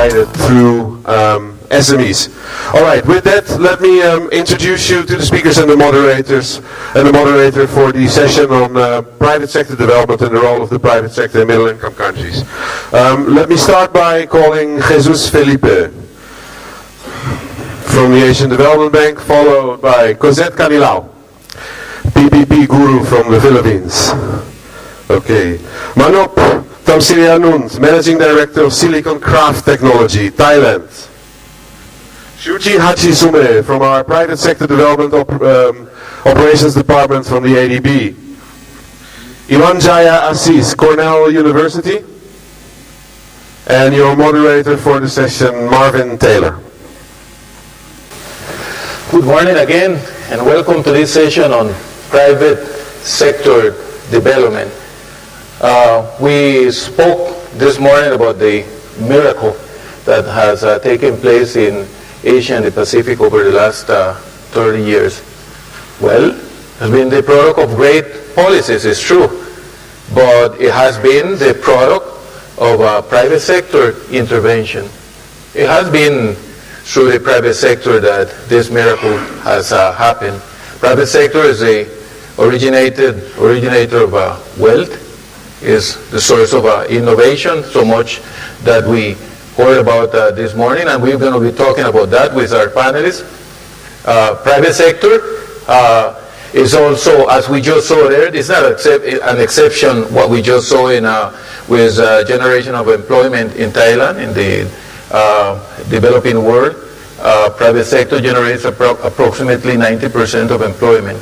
provided through SMEs. All right, with that, let me introduce you to the speakers and the moderators, and the moderator for the session on private sector development and the role of the private sector in middle-income countries. Let me start by calling Jesus Felipe from the Asian Development Bank, followed by Cosette Canilao, PPP guru from the Philippines. Okay, Manop, Thamsirianunt, Managing Director of Silicon Craft Technology, Thailand. Shuji Hashizume from our Private Sector Development Operations Department from the ADB. Iwan Jaya Assis, Cornell University. And your moderator for the session, Marvin Taylor. Good morning again, and welcome to this session on private sector development. We spoke this morning about the miracle that has taken place in Asia and the Pacific over the last 30 years. Well, it has been the product of great policies, it's true, but it has been the product of private sector intervention. It has been through the private sector that this miracle has happened. Private sector is the originator of wealth, is the source of innovation, so much that we heard about this morning, and we're going to be talking about that with our panelists. Private sector is also, as we just saw there, it's not an exception what we just saw in with generation of employment in Thailand, in the developing world. Private sector generates approximately 90% of employment.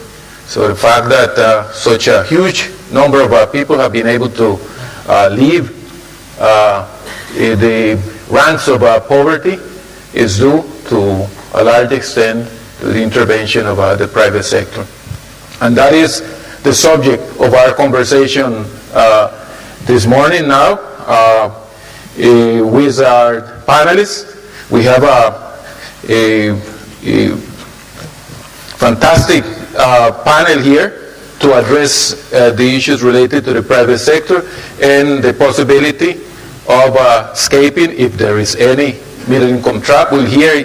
So the fact that such a huge number of people have been able to leave the ranks of poverty is due to a large extent to the intervention of the private sector. And that is the subject of our conversation this morning now. With our panelists, we have a fantastic panel here to address the issues related to the private sector and the possibility of escaping, if there is any, middle-income trap. We'll hear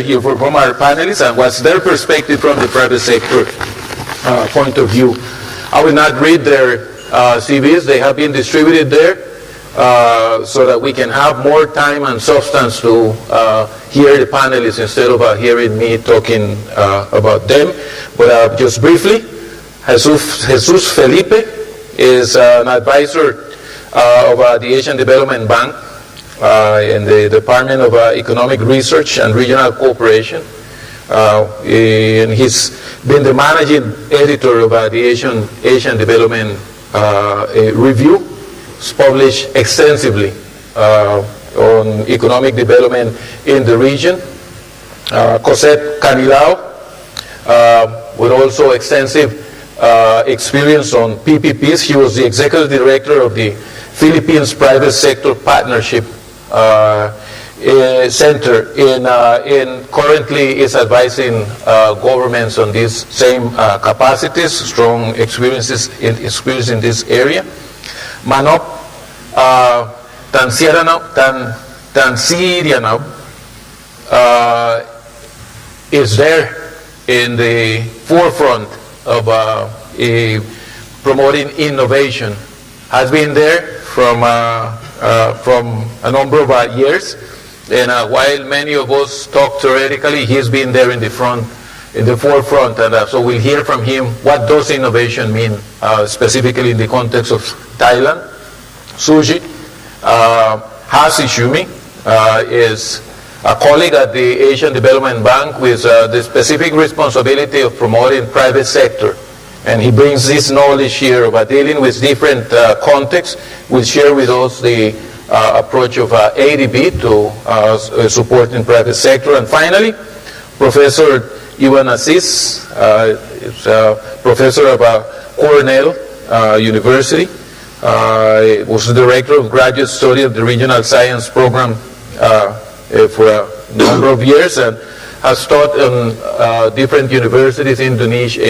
here from our panelists and what's their perspective from the private sector point of view. I will not read their CVs. They have been distributed there so that we can have more time and substance to hear the panelists instead of hearing me talking about them. But just briefly, Jesus Felipe is an advisor of the Asian Development Bank in the Department of Economic Research and Regional Cooperation. And he's been the managing editor of the Asian Development Review. It's published extensively on economic development in the region. Cosette Canilao with also extensive experience on PPPs. He was the executive director of the Philippines Private Sector Partnership Center in currently is advising governments on these same capacities, strong experience in this area. Manop Thamsirianunt is there in the forefront of promoting innovation. Has been there from a number of years, and while many of us talk theoretically, he's been there in the forefront, and so we'll hear from him what does innovation mean, specifically in the context of Thailand. Shuji Hashizume is a colleague at the Asian Development Bank with the specific responsibility of promoting private sector. And he brings this knowledge here about dealing with different contexts. We'll share with us the approach of ADB to supporting private sector. And finally, Professor Iwan Assis is a professor of Cornell University. Was the director of graduate study of the Regional Science Program for a number of years, and has taught in different universities in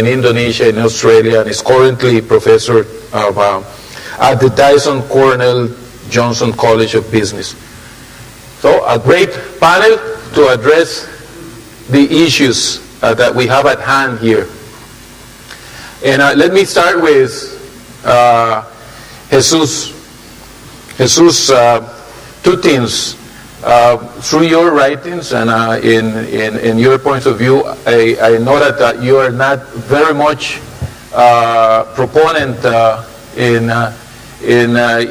Indonesia and Australia, and is currently professor of, at the Tyson Cornell Johnson College of Business. So a great panel to address the issues that we have at hand here. And let me start with Jesus. Jesus, two things. Through your writings and in your points of view, I know that you are not very much proponent in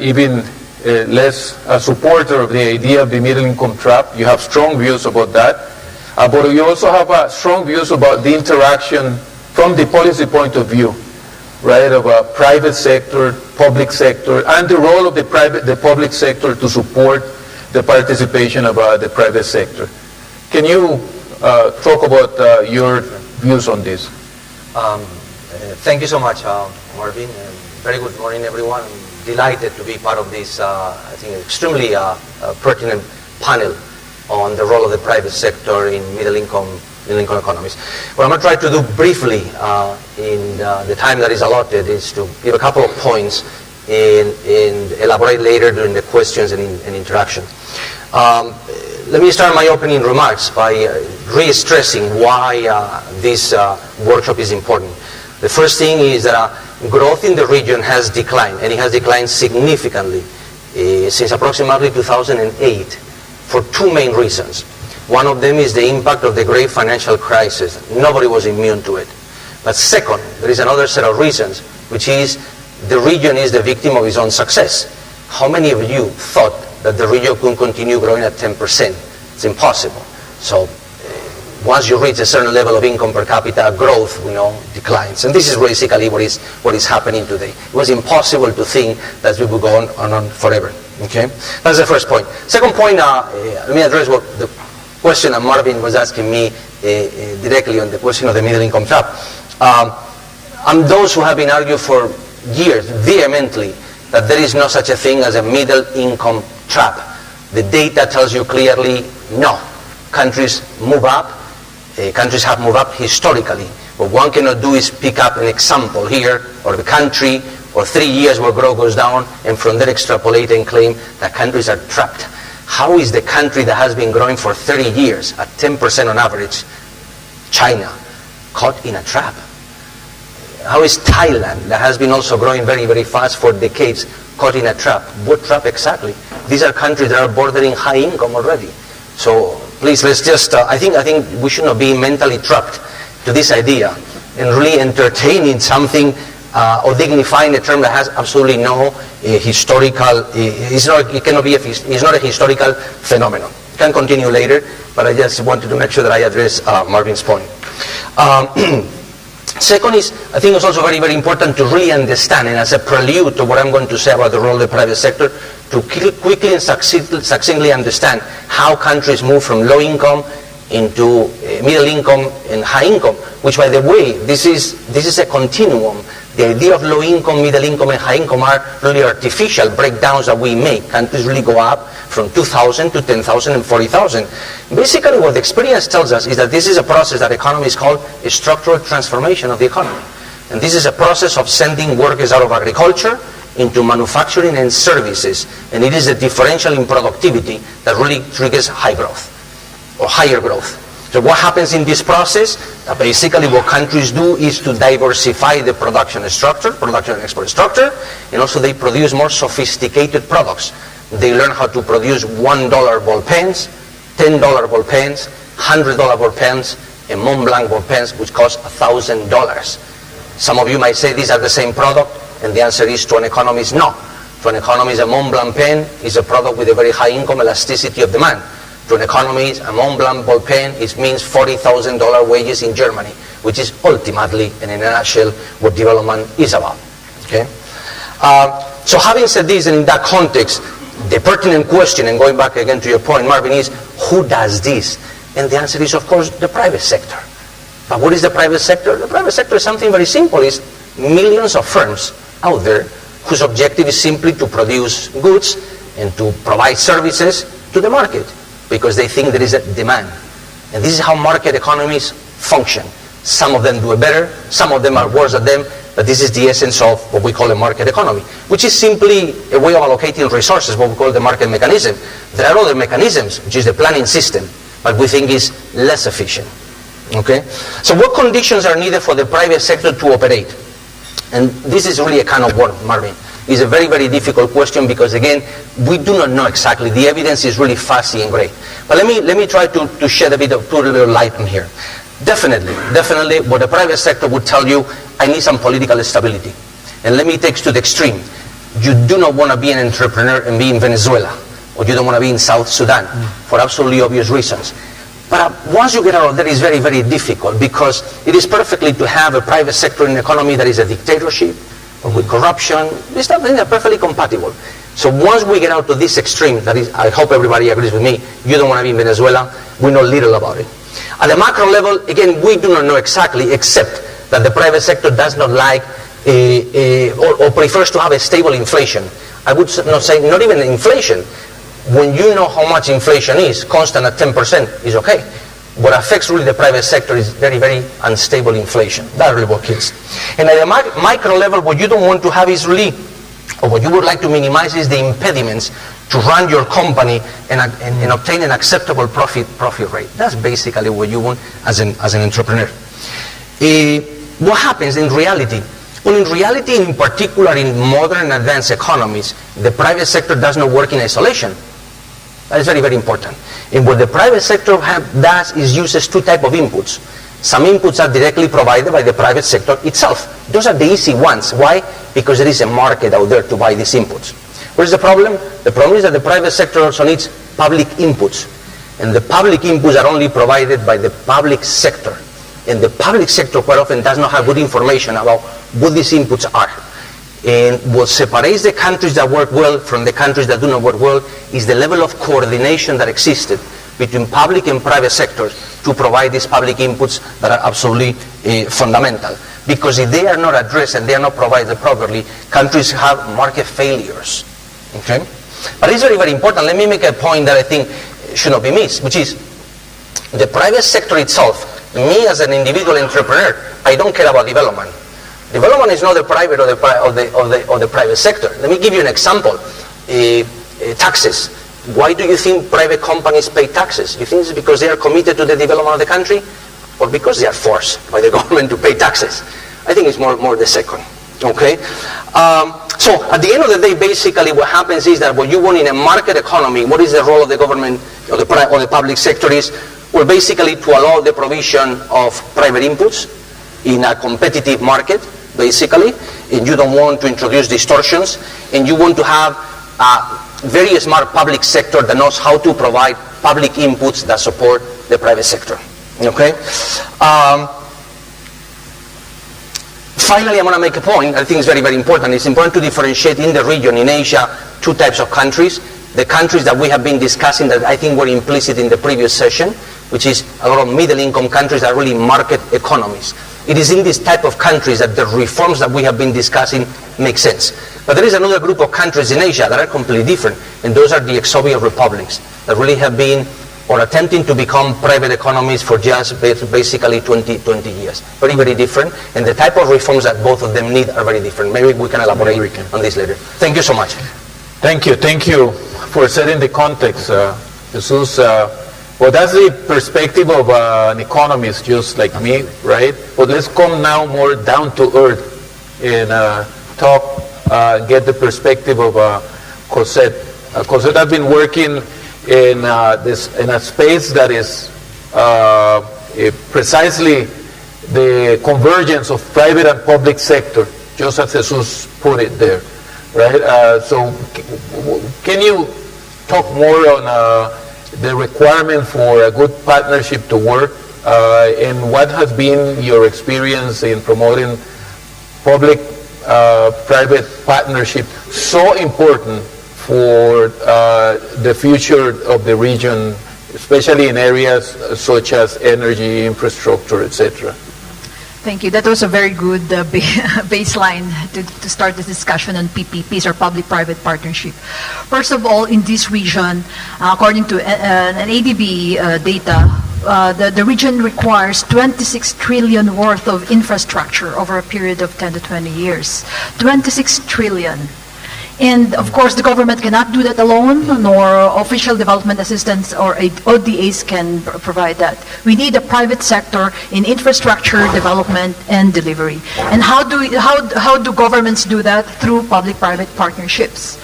even less a supporter of the idea of the middle income trap. You have strong views about that. But you also have strong views about the interaction from the policy point of view, right, of a private sector, public sector, and the role of the public sector to support the participation of the private sector. Can you talk about your views on this? Thank you so much, Marvin. Very good morning, everyone. I'm delighted to be part of this, I think, extremely pertinent panel on the role of the private sector in middle-income economies. What I'm going to try to do briefly in the time that is allotted is to give a couple of points and elaborate later during the questions and interaction. Let me start my opening remarks by re-stressing why this workshop is important. The first thing is that growth in the region has declined, and it has declined significantly since approximately 2008 for two main reasons. One of them is the impact of the great financial crisis. Nobody was immune to it. But second, there is another set of reasons, which is the region is the victim of its own success. How many of you thought that the region could continue growing at 10%? It's impossible. So once you reach a certain level of income per capita, growth, declines. And this is basically what is happening today. It was impossible to think that we would go on forever. Okay? That's the first point. Second point, let me address what the question that Marvin was asking me directly on the question of the middle income trap. I'm those who have been arguing for years vehemently that there is no such a thing as a middle income trap. The data tells you clearly no. Countries move up. Countries have moved up historically. What one cannot do is pick up an example here or the country or 3 years where growth goes down and from there extrapolate and claim that countries are trapped. How is the country that has been growing for 30 years at 10% on average, China, caught in a trap? How is Thailand, that has been also growing very, very fast for decades, caught in a trap? What trap exactly? These are countries that are bordering high income already. So please, let's just, I think we should not be mentally trapped to this idea and really entertaining something or dignifying a term that has absolutely no historical, it's not a historical phenomenon. Can continue later, but I just wanted to make sure that I address Marvin's point. Second is, I think it's also very, very important to really understand, and as a prelude to what I'm going to say about the role of the private sector, to quickly and succinctly understand how countries move from low income into middle income and high income, which, by the way, this is a continuum. The idea of low income, middle income, and high income are really artificial breakdowns that we make. Countries really go up from 2,000 to 10,000 and 40,000. Basically, what the experience tells us is that this is a process that economists call a structural transformation of the economy. And this is a process of sending workers out of agriculture into manufacturing and services. And it is a differential in productivity that really triggers high growth or higher growth. So what happens in this process? Basically what countries do is to diversify the production structure, production and export structure, and also they produce more sophisticated products. They learn how to produce $1 ball pens, $10 ball pens, $100 ball pens, and Mont Blanc ball pens, which cost $1,000. Some of you might say these are the same product, and the answer is, to an economist, no. To an economist, a Mont Blanc pen is a product with a very high income elasticity of demand. To an economist, a Mont Blanc ball pen, it means $40,000 wages in Germany, which is ultimately, and in a nutshell, what development is about. Okay? So having said this, and in that context, the pertinent question, and going back again to your point, Marvin, is who does this? And the answer is, of course, the private sector. But what is the private sector? The private sector is something very simple. It's millions of firms out there whose objective is simply to produce goods and to provide services to the market, because they think there is a demand. And this is how market economies function. Some of them do it better, some of them are worse at them, but that this is the essence of what we call a market economy, which is simply a way of allocating resources, what we call the market mechanism. There are other mechanisms, which is the planning system, but we think is less efficient. Okay? So what conditions are needed for the private sector to operate? And this is really a kind of work, Marvin. It's a very, very difficult question because, again, we do not know exactly. The evidence is really fuzzy and gray. But let me try to shed put a little light on here. Definitely, what the private sector would tell you, I need some political stability. And let me take it to the extreme. You do not want to be an entrepreneur and be in Venezuela, or you don't want to be in South Sudan, for absolutely obvious reasons. But once you get out of there, it's very, very difficult because it is perfectly to have a private sector in an economy that is a dictatorship, or with corruption. These things are perfectly compatible. So once we get out to this extreme, that is, I hope everybody agrees with me, you don't want to be in Venezuela, we know little about it. At the macro level, again, we do not know exactly, except that the private sector does not like or prefers to have a stable inflation. I would not say not even inflation. When you know how much inflation is, constant at 10% is okay. What affects really the private sector is very, very unstable inflation. That's really what kills. And at the micro level, what you don't want to have is really, or what you would like to minimize is the impediments to run your company and obtain an acceptable profit rate. That's basically what you want as an entrepreneur. What happens in reality? Well, in reality, in particular in modern advanced economies, the private sector does not work in isolation. That is very, very important. And what the private sector does is uses two types of inputs. Some inputs are directly provided by the private sector itself. Those are the easy ones. Why? Because there is a market out there to buy these inputs. What is the problem? The problem is that the private sector also needs public inputs. And the public inputs are only provided by the public sector. And the public sector quite often does not have good information about what these inputs are. And what separates the countries that work well from the countries that do not work well is the level of coordination that existed between public and private sectors to provide these public inputs that are absolutely fundamental. Because if they are not addressed and they are not provided properly, countries have market failures. Okay? But it's very, very important. Let me make a point that I think should not be missed, which is the private sector itself. Me as an individual entrepreneur, I don't care about development. Development is not the private or the private sector. Let me give you an example. Taxes. Why do you think private companies pay taxes? You think it's because they are committed to the development of the country, or because they are forced by the government to pay taxes? I think it's more the second. Okay. So at the end of the day, basically what happens is that what you want in a market economy, what is the role of the government or the public sector is, well, basically to allow the provision of private inputs in a competitive market, basically, and you don't want to introduce distortions, and you want to have a very smart public sector that knows how to provide public inputs that support the private sector. Okay? Finally, I want to make a point. I think it's very, very important. It's important to differentiate in the region, in Asia, two types of countries. The countries that we have been discussing that I think were implicit in the previous session, which is a lot of middle-income countries that are really market economies. It is in this type of countries that the reforms that we have been discussing make sense. But there is another group of countries in Asia that are completely different, and those are the ex-Soviet republics that really have been or attempting to become private economies for just basically 20 years. Very, very different, and the type of reforms that both of them need are very different. Maybe we can elaborate on this later. Thank you so much. Thank you for setting the context, Jesus. Well, that's the perspective of an economist just like me, right? But let's come now more down to earth and get the perspective of Cosette. Cosette has been working in a space that is precisely the convergence of private and public sector, just as Jesus put it there, right? So can you talk more on the requirement for a good partnership to work, and what has been your experience in promoting public-private partnership, so important for the future of the region, especially in areas such as energy, infrastructure, etc.? Thank you. That was a very good baseline to start the discussion on PPPs, or public-private partnership. First of all, in this region, according to an ADB data, the region requires 26 trillion worth of infrastructure over a period of 10 to 20 years. 26 trillion. And of course, the government cannot do that alone, nor official development assistance or ODAs can provide that. We need a private sector in infrastructure development and delivery. And how do governments do that? Through public-private partnerships.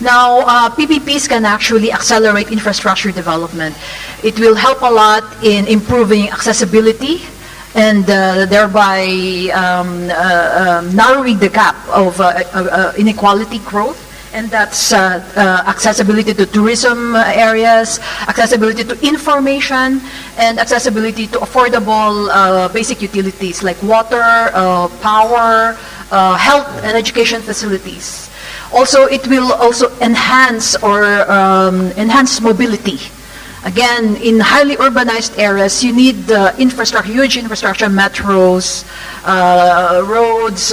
Now, PPPs can actually accelerate infrastructure development. It will help a lot in improving accessibility and thereby narrowing the gap of inequality growth. And that's accessibility to tourism areas, accessibility to information, and accessibility to affordable basic utilities like water, power, health and education facilities. Also, it will also enhance enhance mobility. Again, in highly urbanized areas, you need infrastructure, huge infrastructure, metros, roads,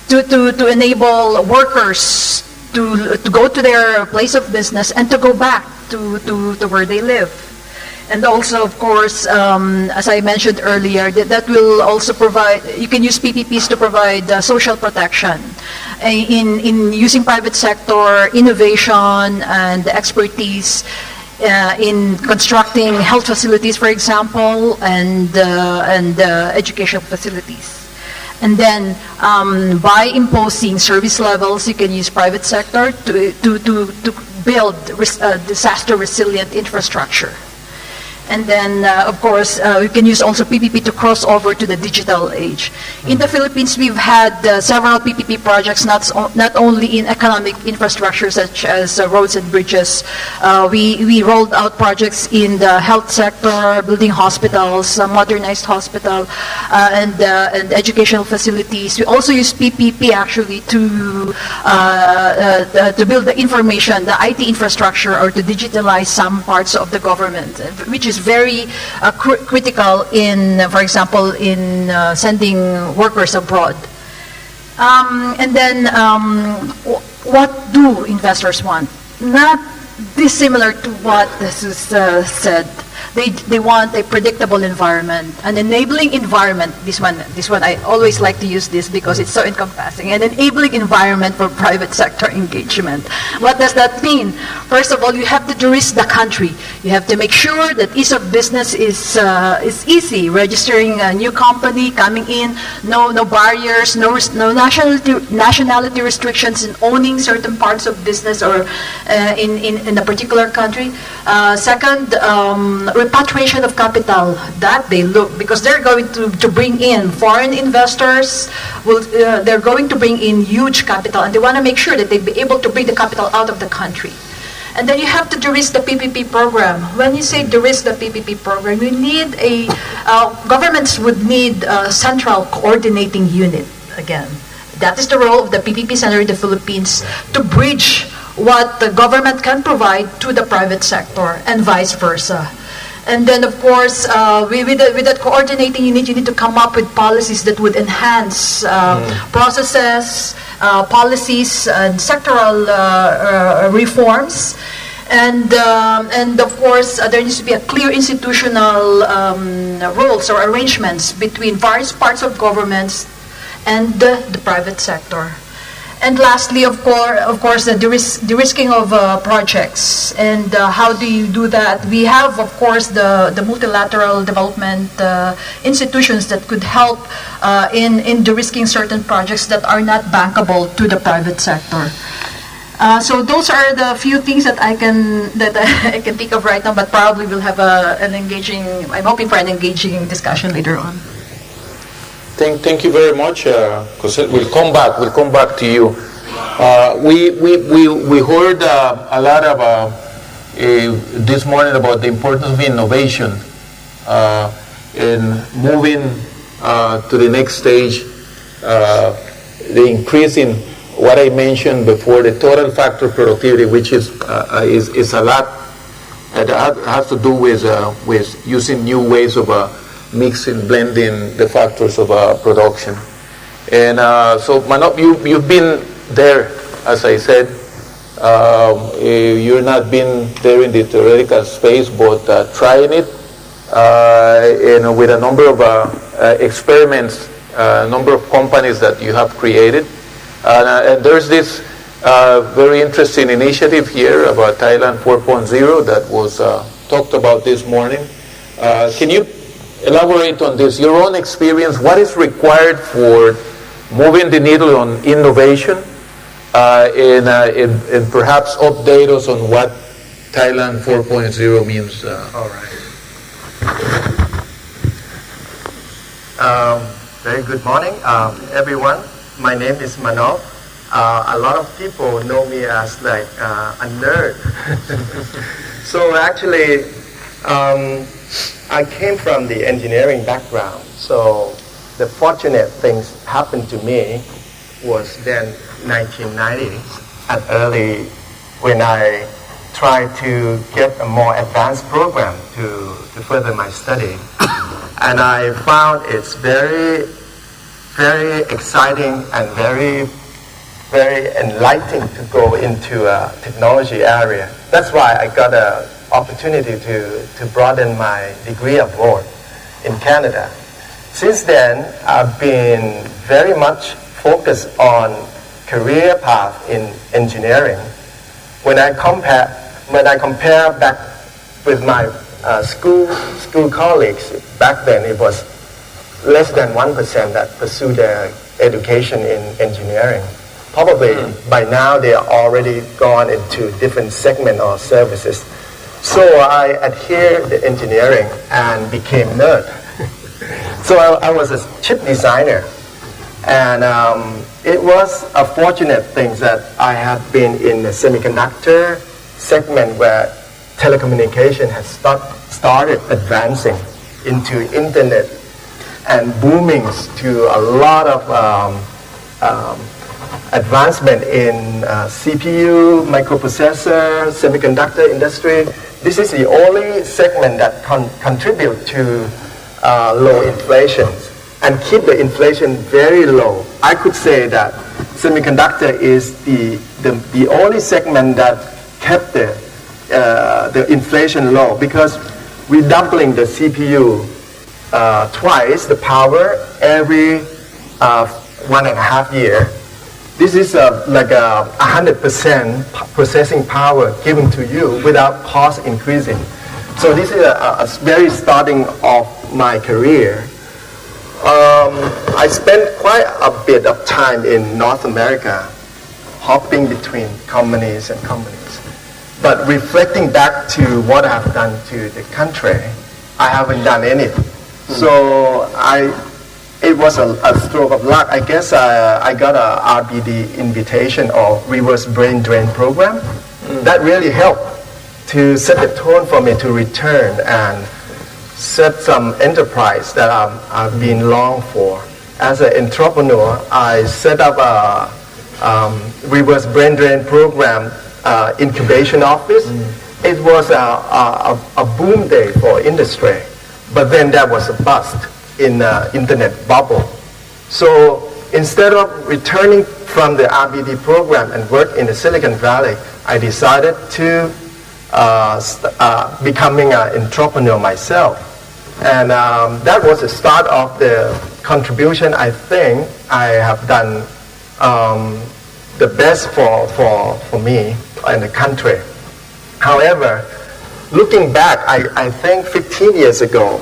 to enable workers to go to their place of business and to go back to where they live. And also, of course, as I mentioned earlier, that will also provide, you can use PPPs to provide social protection in using private sector innovation and expertise in constructing health facilities, for example, and educational facilities. And then by imposing service levels, you can use private sector to build disaster resilient infrastructure. And then, of course, we can use also PPP to cross over to the digital age. In the Philippines, we've had several PPP projects, not only in economic infrastructure such as roads and bridges. We rolled out projects in the health sector, building hospitals, modernized hospital, and educational facilities. We also use PPP actually to build the information, the IT infrastructure, or to digitalize some parts of the government, which is very critical in, for example, in sending workers abroad. And then, what do investors want? Not dissimilar to what this is said. They want a predictable environment, an enabling environment. This one I always like to use this because it's so encompassing. An enabling environment for private sector engagement. What does that mean? First of all, you have to de-risk the country. You have to make sure that ease of business is easy. Registering a new company, coming in, no barriers, no nationality restrictions in owning certain parts of business or in a particular country. Second, repatriation of capital, that they look, because they're going to bring in foreign investors, they're going to bring in huge capital, and they want to make sure that they be able to bring the capital out of the country. And then you have to de-risk the PPP program. When you say de-risk the PPP program, you need governments would need a central coordinating unit again. That is the role of the PPP Center in the Philippines, to bridge what the government can provide to the private sector and vice versa. And then, of course, with that coordinating unit, you need to come up with policies that would enhance processes, policies, and sectoral reforms. And of course, there needs to be a clear institutional rules or arrangements between various parts of governments and the private sector. And lastly, of course, the de-risking of projects. And how do you do that? We have, of course, the multilateral development institutions that could help in de-risking certain projects that are not bankable to the private sector. So those are the few things that I can think of right now, but probably we'll have I'm hoping for an engaging discussion later on. Thank you very much, Cosette. We'll come back to you. We heard a lot about this morning about the importance of innovation in moving to the next stage, the increase in what I mentioned before, the total factor productivity, which is a lot that has to do with using new ways of mixing, blending the factors of production. And so, Manop, you've been there, as I said. You're not been there in the theoretical space, but trying it and with a number of experiments, a number of companies that you have created. And there's this very interesting initiative here about Thailand 4.0 that was talked about this morning. Can you elaborate on this, your own experience, what is required for moving the needle on innovation, and perhaps update us on what Thailand 4.0 means? All right. Very good morning, everyone. My name is Manop. A lot of people know me as like a nerd. So actually, I came from the engineering background. So the fortunate things happened to me was then 1990s and early when I tried to get a more advanced program to further my study. And I found it's very, very exciting and very, very enlightening to go into a technology area. That's why I got an opportunity to broaden my degree abroad in Canada. Since then, I've been very much focused on career path in engineering. When I compare back with my school colleagues, back then it was less than 1% that pursued their education in engineering. Probably by now they are already gone into different segment or services. So I adhered to engineering and became nerd. So I was a chip designer, and it was a fortunate thing that I had been in the semiconductor segment where telecommunication has started advancing into internet and booming to a lot of advancement in CPU, microprocessor, semiconductor industry. This is the only segment that contribute to low inflation and keep the inflation very low. I could say that semiconductor is the only segment that kept the inflation low, because we're doubling the CPU twice the power every 1.5 years. This is like 100% processing power given to you without cost increasing. So this is a very starting of my career. I spent quite a bit of time in North America, hopping between companies and companies. But reflecting back to what I've done to the country, I haven't done anything. So it was a stroke of luck. I guess I got a RBD invitation or reverse brain drain program. That really helped to set the tone for me to return and set some enterprise that I've been long for. As an entrepreneur, I set up a reverse brain drain program incubation office. It was a boom day for industry, but then that was a bust in the internet bubble. So instead of returning from the RBD program and work in the Silicon Valley, I decided to becoming an entrepreneur myself. And that was the start of the contribution. I think I have done the best for me and the country. However, looking back, I think 15 years ago,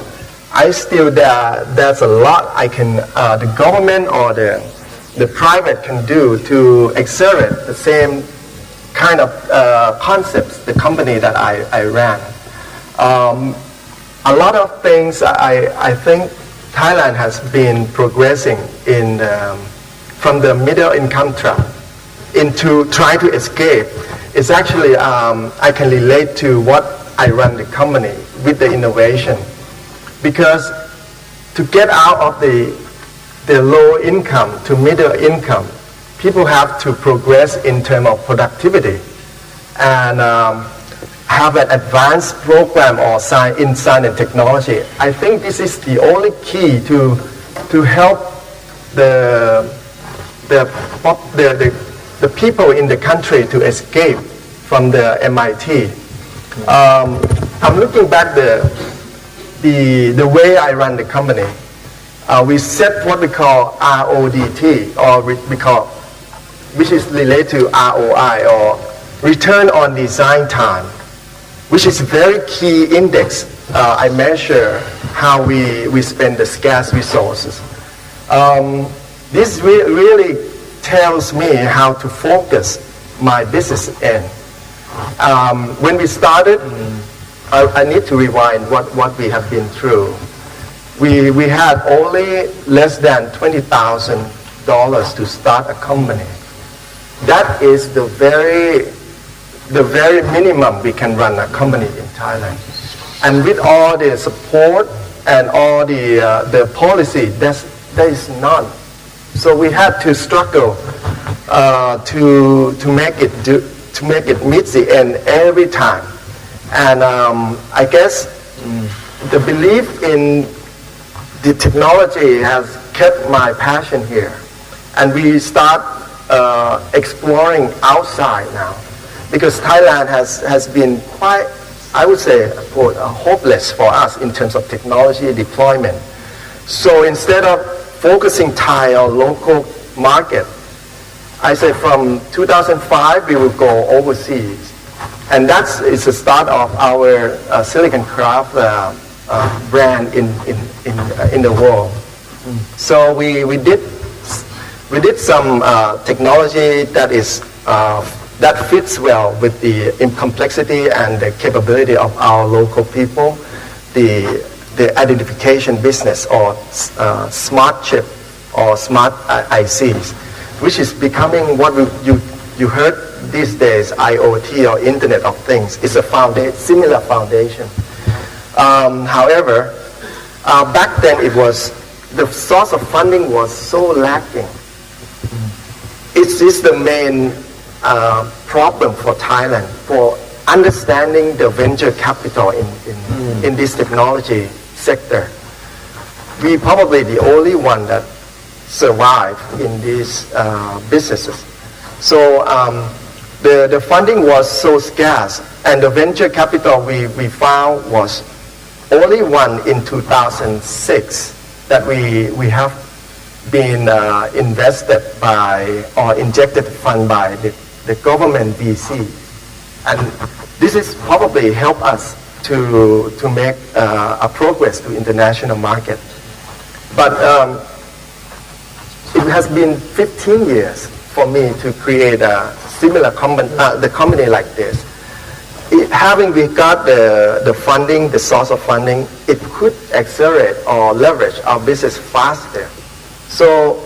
I still there's a lot I can the government or the private can do to accelerate the same kind of concepts, the company that I ran. A lot of things I think Thailand has been progressing in from the middle income trap into trying to escape. It's actually I can relate to what I run the company with the innovation, because to get out of the low income to middle income, people have to progress in terms of productivity and have an advanced program or in science and technology. I think this is the only key to help the people in the country to escape from the MIT. I'm looking back the way I run the company, we set what we call RODT, or we call, which is related to ROI, or return on design time, which is a very key index. I measure how we spend the scarce resources. This really tells me how to focus my business in. When we started, I need to rewind what we have been through. We had only less than $20,000 to start a company. That is the very minimum we can run a company in Thailand. And with all the support and all the policy, there is none. So we had to struggle to make it meet the end every time. And I guess the belief in the technology has kept my passion here. And we start exploring outside now, because Thailand has been quite, I would say, hopeless for us in terms of technology deployment. So instead of focusing Thai or local market, I say from 2005 we will go overseas, and that's the start of our silicon craft brand in the world. So we did some technology that fits well with the complexity and the capability of our local people, the identification business, or smart chip or smart ICs, which is becoming what you heard these days, IoT or Internet of Things. It's a similar foundation. However, back then the source of funding was so lacking. It is the main problem for Thailand for understanding the venture capital in this technology sector. We probably the only one that survived in these businesses. So the funding was so scarce, and the venture capital we found was only one in 2006 that we have been invested by or injected fund by the government VC, and this is probably help us to make a progress to international market. But it has been 15 years for me to create a similar company like this. Having we got the funding, the source of funding, it could accelerate or leverage our business faster. So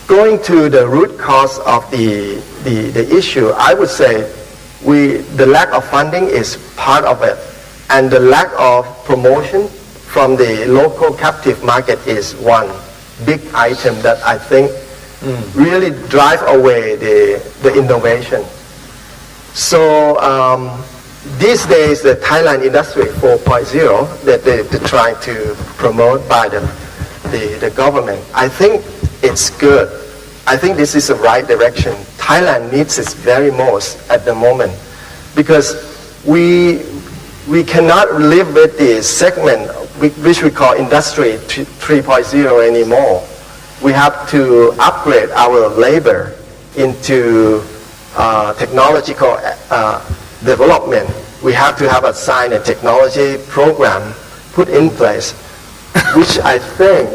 going to the root cause of the issue, I would say the lack of funding is part of it, and the lack of promotion from the local captive market is one big item that I think really drive away the innovation. So these days, the Thailand Industry 4.0 that they're trying to promote by the government, I think it's good. I think this is the right direction. Thailand needs it very most at the moment, because we cannot live with the segment which we call Industry 3.0 anymore. We have to upgrade our labor into technological development. We have to have a science and technology program put in place, which I think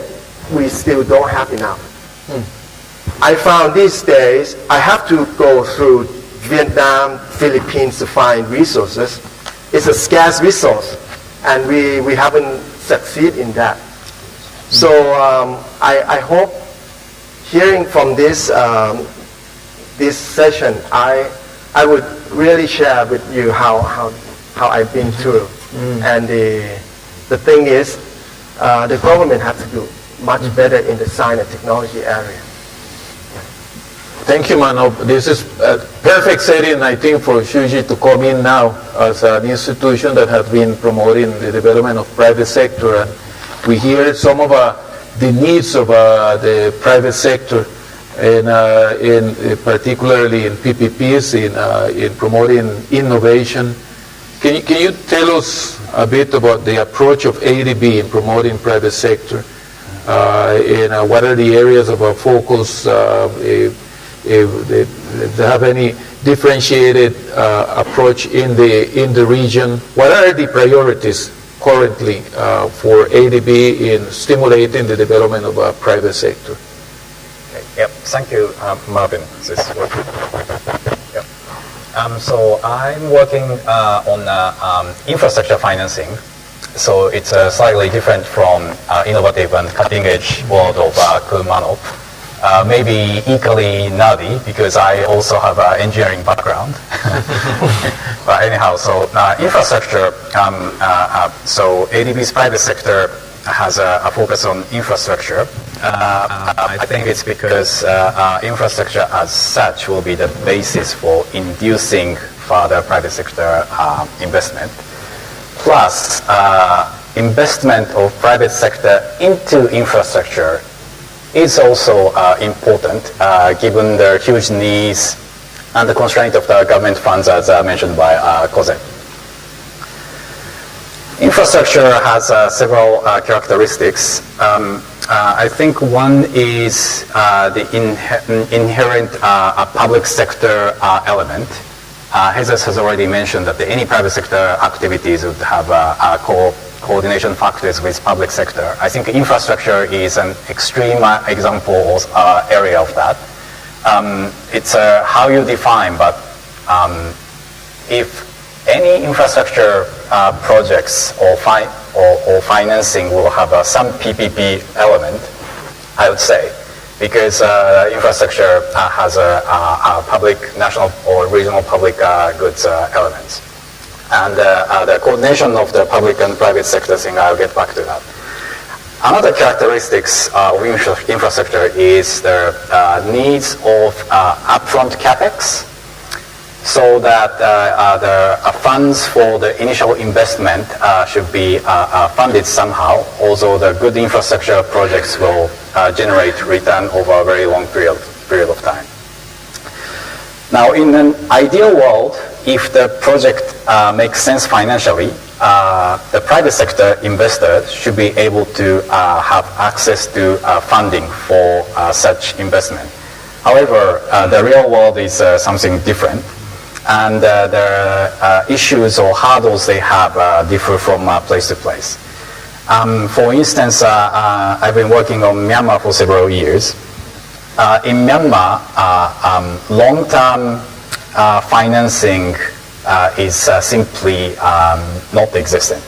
we still don't have enough. I found these days I have to go through Vietnam, Philippines to find resources. It's a scarce resource, and we haven't succeeded in that. So I hope hearing from this session, I would really share with you how I've been through. And the thing is, the government has to do much better in the science and technology area. Thank you, Manop. This is a perfect setting, I think, for Shuji to come in now as an institution that has been promoting the development of private sector. And we hear some of the needs of the private sector, and particularly in PPPs, in promoting innovation. Can you tell us a bit about the approach of ADB in promoting private sector, and what are the areas of our focus, if they have any differentiated approach in the region. What are the priorities currently for ADB in stimulating the development of our private sector? Okay, yep, thank you, Marvin. This is working. Yep. So I'm working on infrastructure financing. So it's slightly different from innovative and cutting-edge world of Manop. Maybe equally nerdy because I also have an engineering background. But anyhow, so infrastructure. So ADB's private sector has a focus on infrastructure. I think it's because infrastructure as such will be the basis for inducing further private sector investment. Plus, investment of private sector into infrastructure is also important given the huge needs and the constraint of the government funds as mentioned by Cosette. Infrastructure has several characteristics. I think one is the inherent public sector element. Jesus has already mentioned that any private sector activities would have coordination factors with public sector. I think infrastructure is an extreme example or area of that. It's how you define, but if any infrastructure projects or financing will have some PPP element, I would say, because infrastructure has a public, national or regional public goods elements. And the coordination of the public and private sector thing, I'll get back to that. Another characteristics of infrastructure is the needs of upfront capex, so that the funds for the initial investment should be funded somehow, although the good infrastructure projects will generate return over a very long period of time. Now, in an ideal world, if the project makes sense financially, the private sector investors should be able to have access to funding for such investment. However, the real world is something different, and the issues or hurdles they have differ from place to place. For instance, I've been working on Myanmar for several years. In Myanmar, long-term financing is simply not existent.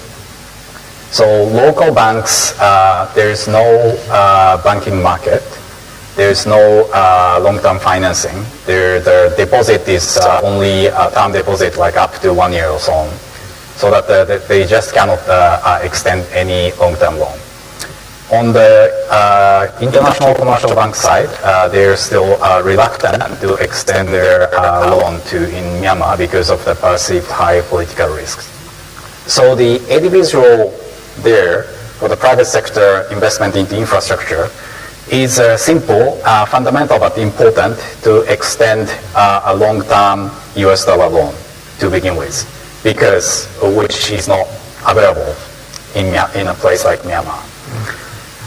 So local banks, there is no banking market. There is no long-term financing. The deposit is only a term deposit, like up to 1 year or so on, so that they just cannot extend any long-term loan. On the international commercial bank side, they're still reluctant to extend their loan in Myanmar because of the perceived high political risks. So the ADB's role there for the private sector investment into infrastructure is simple, fundamental but important, to extend a long-term US dollar loan to begin with, because which is not available in a place like Myanmar.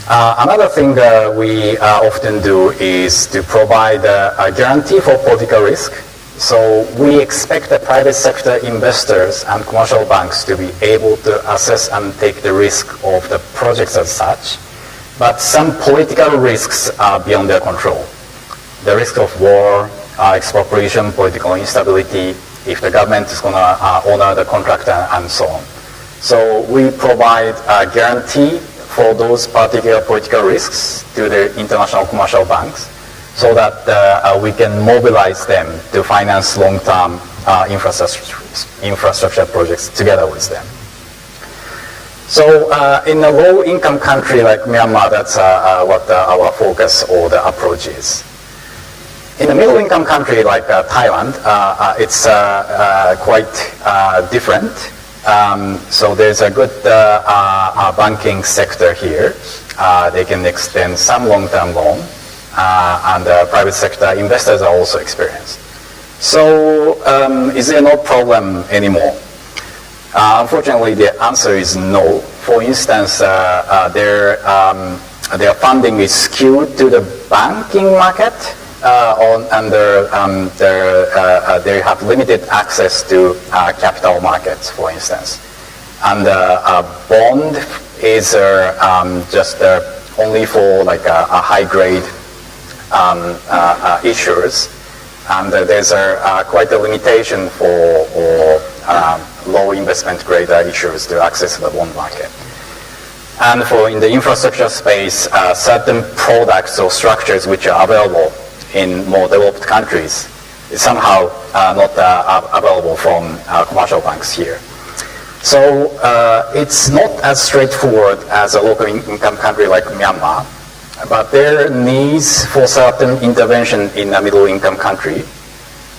Another thing we often do is to provide a guarantee for political risk. So we expect the private sector investors and commercial banks to be able to assess and take the risk of the projects as such, but some political risks are beyond their control. The risk of war, expropriation, political instability, if the government is going to honor the contract and so on. So we provide a guarantee for those particular political risks to the international commercial banks, so that we can mobilize them to finance long-term infrastructure projects together with them. So in a low-income country like Myanmar, that's what our focus or the approach is. In a middle-income country like Thailand, it's quite different. So there's a good banking sector here. They can extend some long-term loan, and private sector investors are also experienced. So is there no problem anymore? Unfortunately, the answer is no. For instance, their funding is skewed to the banking market, they have limited access to capital markets, for instance. And bond is just only for like a high-grade issuers, and there's quite a limitation for low investment grade issuers to access the bond market. And for in the infrastructure space, certain products or structures which are available in more developed countries is somehow not available from commercial banks here. So it's not as straightforward as a local income country like Myanmar, but there are needs for certain intervention in a middle income country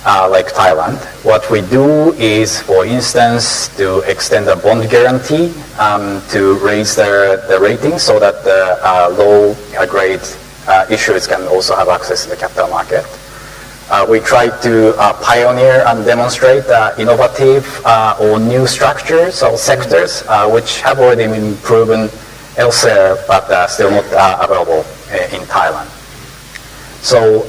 like Thailand. What we do is, for instance, to extend a bond guarantee to raise the rating so that the low grade issuers can also have access to the capital market. We try to pioneer and demonstrate innovative or new structures or sectors which have already been proven elsewhere but still not available in Thailand. So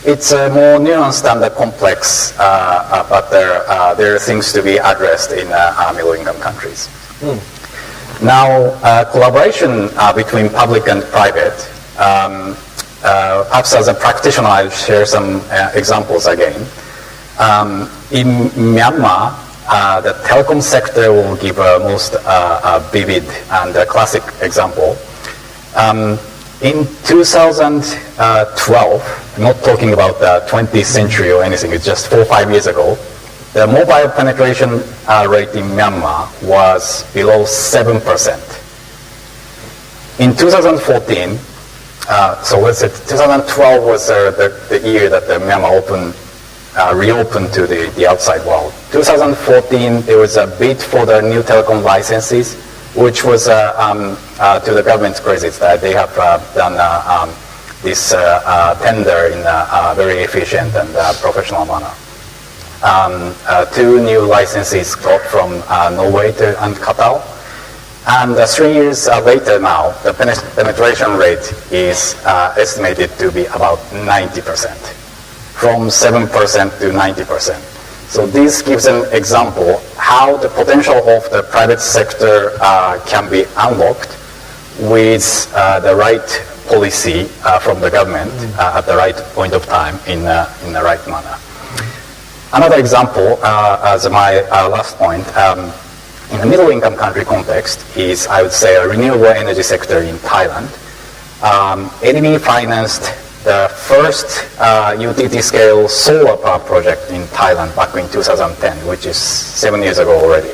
it's more nuanced and complex, but there are things to be addressed in middle income countries. Now, collaboration between public and private, perhaps as a practitioner, I'll share some examples again. In Myanmar, the telecom sector will give a most vivid and classic example. In 2012, I'm not talking about the 20th century or anything, it's just 4 or 5 years ago, the mobile penetration rate in Myanmar was below 7%. In 2014, so let's say 2012 was the year that the Myanmar reopened to the outside world. 2014, there was a bid for the new telecom licenses, which was to the government's credit that they have done this tender in a very efficient and professional manner. 2 new licenses got from Norway and Qatar. And 3 years later now, the penetration rate is estimated to be about 90%, from 7% to 90%. So this gives an example how the potential of the private sector can be unlocked with the right policy from the government at the right point of time in the right manner. Another example, as my last point, in a middle income country context is, I would say, a renewable energy sector in Thailand. ADB financed the first utility scale solar power project in Thailand back in 2010, which is 7 years ago already.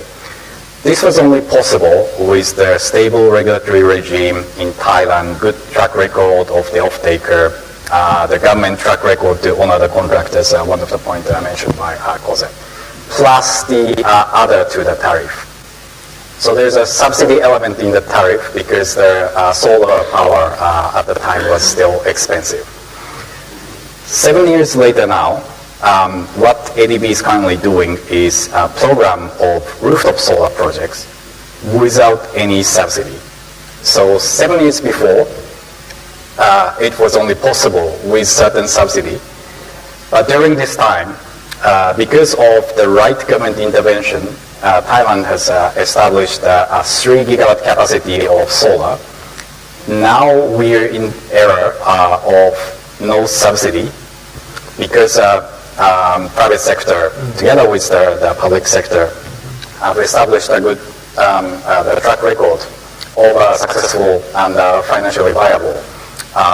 This was only possible with the stable regulatory regime in Thailand, good track record of the off-taker, the government track record to honor the contractors, one of the points I mentioned by Cosette, plus the other to the tariff. So there's a subsidy element in the tariff because the solar power at the time was still expensive. 7 years later now, what ADB is currently doing is a program of rooftop solar projects without any subsidy. So 7 years before, it was only possible with certain subsidy. But during this time, because of the right government intervention, Thailand has established a 3 gigawatt capacity of solar. Now we're in era of no subsidy because private sector, together with the public sector, have established a good the track record of successful and financially viable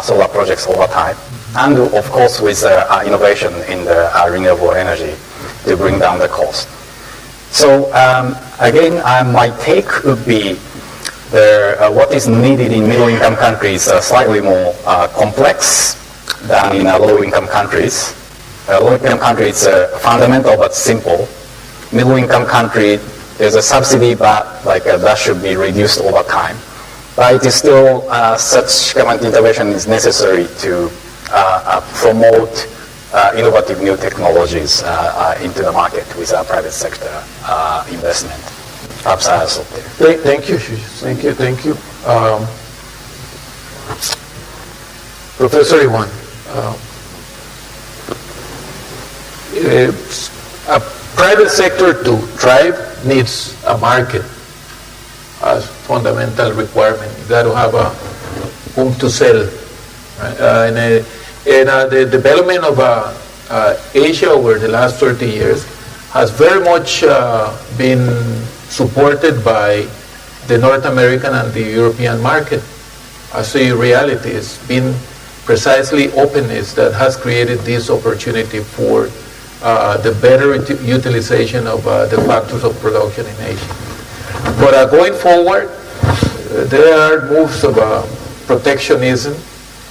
solar projects over time. And of course with innovation in the renewable energy to bring down the cost. So again, my take would be what is needed in middle-income countries slightly more complex than in low-income countries. Low-income countries are fundamental but simple. Middle-income country, there's a subsidy, but that should be reduced over time. But it is still such government intervention is necessary to promote innovative new technologies into the market with private sector investment. upsize. Thank you, Shuji. Thank you. Professor Iwan, a private sector to thrive needs a market as fundamental requirement. You got to have a home to sell. Right? The development of Asia over the last 30 years has very much been supported by the North American and the European market. As a reality, it's been precisely openness that has created this opportunity for the better utilization of the factors of production in Asia. But going forward, there are moves of protectionism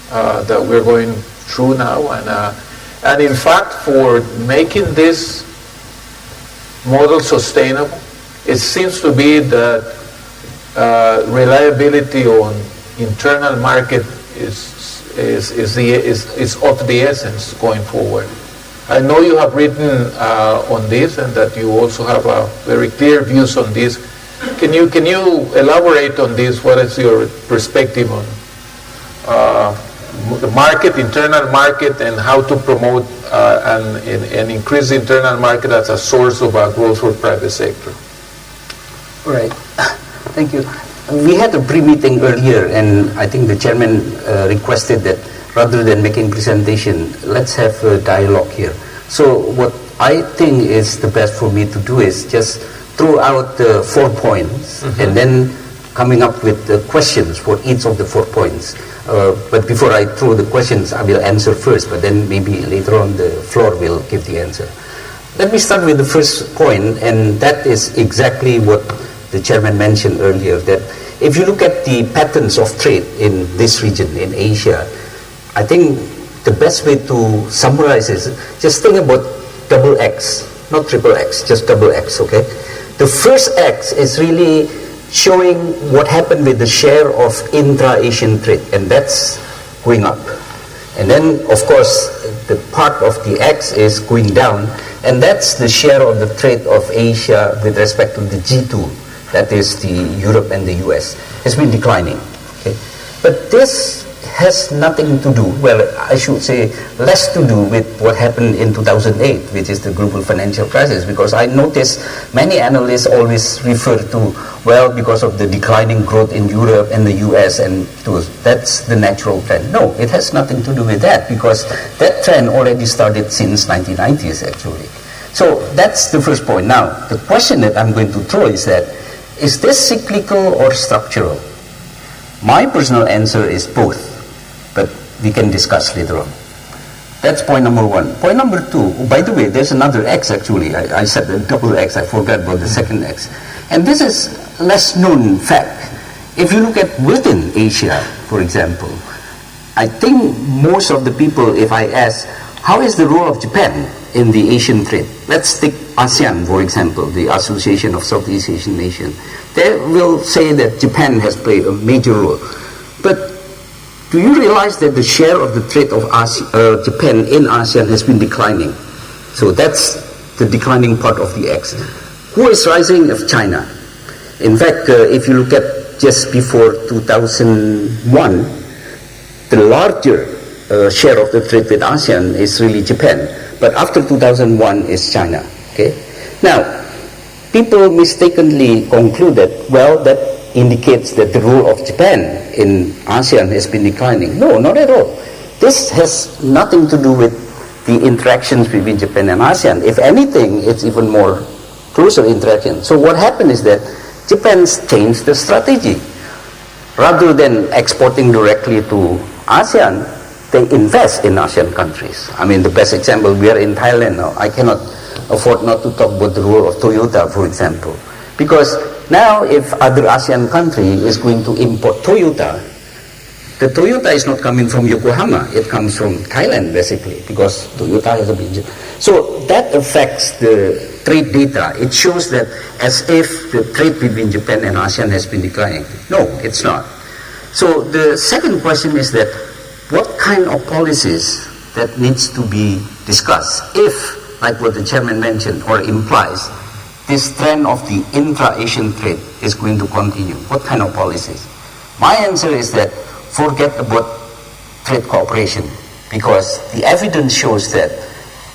that we're going through now, and in fact, for making this model sustainable, it seems to be that reliability on internal market is of the essence going forward. I know you have written on this, and that you also have very clear views on this. Can you elaborate on this? What is your perspective on the market, internal market, and how to promote and increase the internal market as a source of growth for private sector? All right. Thank you. We had a pre-meeting earlier, and I think the chairman requested that rather than making presentation, let's have a dialogue here. So what I think is the best for me to do is just throw out the 4 points, and then coming up with the questions for each of the 4 points. But before I throw the questions, I will answer first, but then maybe later on the floor will give the answer. Let me start with the first point, and that is exactly what the chairman mentioned earlier, that if you look at the patterns of trade in this region, in Asia, I think the best way to summarize is just think about double X, not triple X, just double X, okay? The first X is really showing what happened with the share of intra-Asian trade, and that's going up. And then, of course, the part of the X is going down, and that's the share of the trade of Asia with respect to the G2, that is the Europe and the US, has been declining. Okay? But this has nothing to do, well, I should say less to do with what happened in 2008, which is the global financial crisis, because I notice many analysts always refer to, well, because of the declining growth in Europe and the US, and that's the natural trend. No, it has nothing to do with that, because that trend already started since 1990s actually. So that's the first point. Now, the question that I'm going to throw is that, is this cyclical or structural? My personal answer is both, but we can discuss later on. That's point number one. Point number two, by the way, there's another X actually. I said the double X, I forgot about the second X. And this is less known fact. If you look at within Asia, for example, I think most of the people, if I ask, how is the role of Japan in the Asian trade? Let's take ASEAN, for example, the Association of Southeast Asian Nations. They will say that Japan has played a major role. But do you realize that the share of the trade of Japan in ASEAN has been declining? So that's the declining part of the X. Who is rising? Of China. In fact, if you look at just before 2001, the larger share of the trade with ASEAN is really Japan. But after 2001 is China. Okay? Now, people mistakenly conclude that, well, that indicates that the role of Japan in ASEAN has been declining. No, not at all. This has nothing to do with the interactions between Japan and ASEAN. If anything, it's even more closer interaction. So what happened is that Japan's changed the strategy. Rather than exporting directly to ASEAN, they invest in ASEAN countries. I mean, the best example, we are in Thailand now. I cannot afford not to talk about the role of Toyota, for example. Because now if other ASEAN country is going to import Toyota, the Toyota is not coming from Yokohama, it comes from Thailand basically, because Toyota has a big... So that affects the trade data. It shows that as if the trade between Japan and ASEAN has been declining. No, it's not. So the second question is that what kind of policies that needs to be discussed if, like what the chairman mentioned or implies, this trend of the intra-Asian trade is going to continue? What kind of policies? My answer is that forget about trade cooperation, because the evidence shows that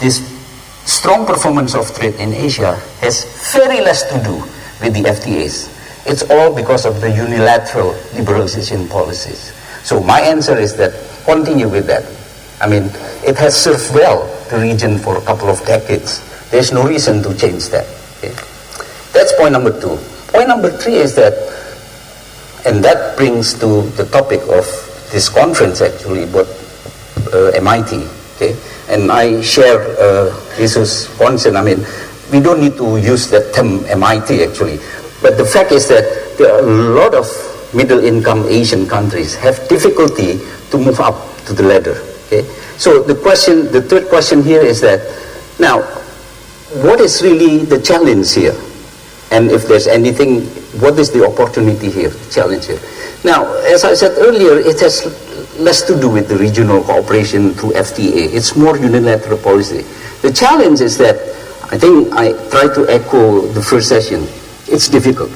this strong performance of trade in Asia has very less to do with the FTAs. It's all because of the unilateral liberalization policies. So my answer is that continue with that. I mean, it has served well the region for a couple of decades. There's no reason to change that. Okay? That's point number 2. Point number 3 is that, and that brings to the topic of this conference actually, about MIT. Okay? And I share Jesus' concern. I mean, we don't need to use that term MIT actually. But the fact is that there are a lot of middle-income Asian countries have difficulty to move up to the ladder. Okay? So the third question here is that, now, what is really the challenge here? And if there's anything, what is the opportunity here, challenge here? Now, as I said earlier, it has less to do with the regional cooperation through FTA. It's more unilateral policy. The challenge is that, I think I try to echo the first session, it's difficult.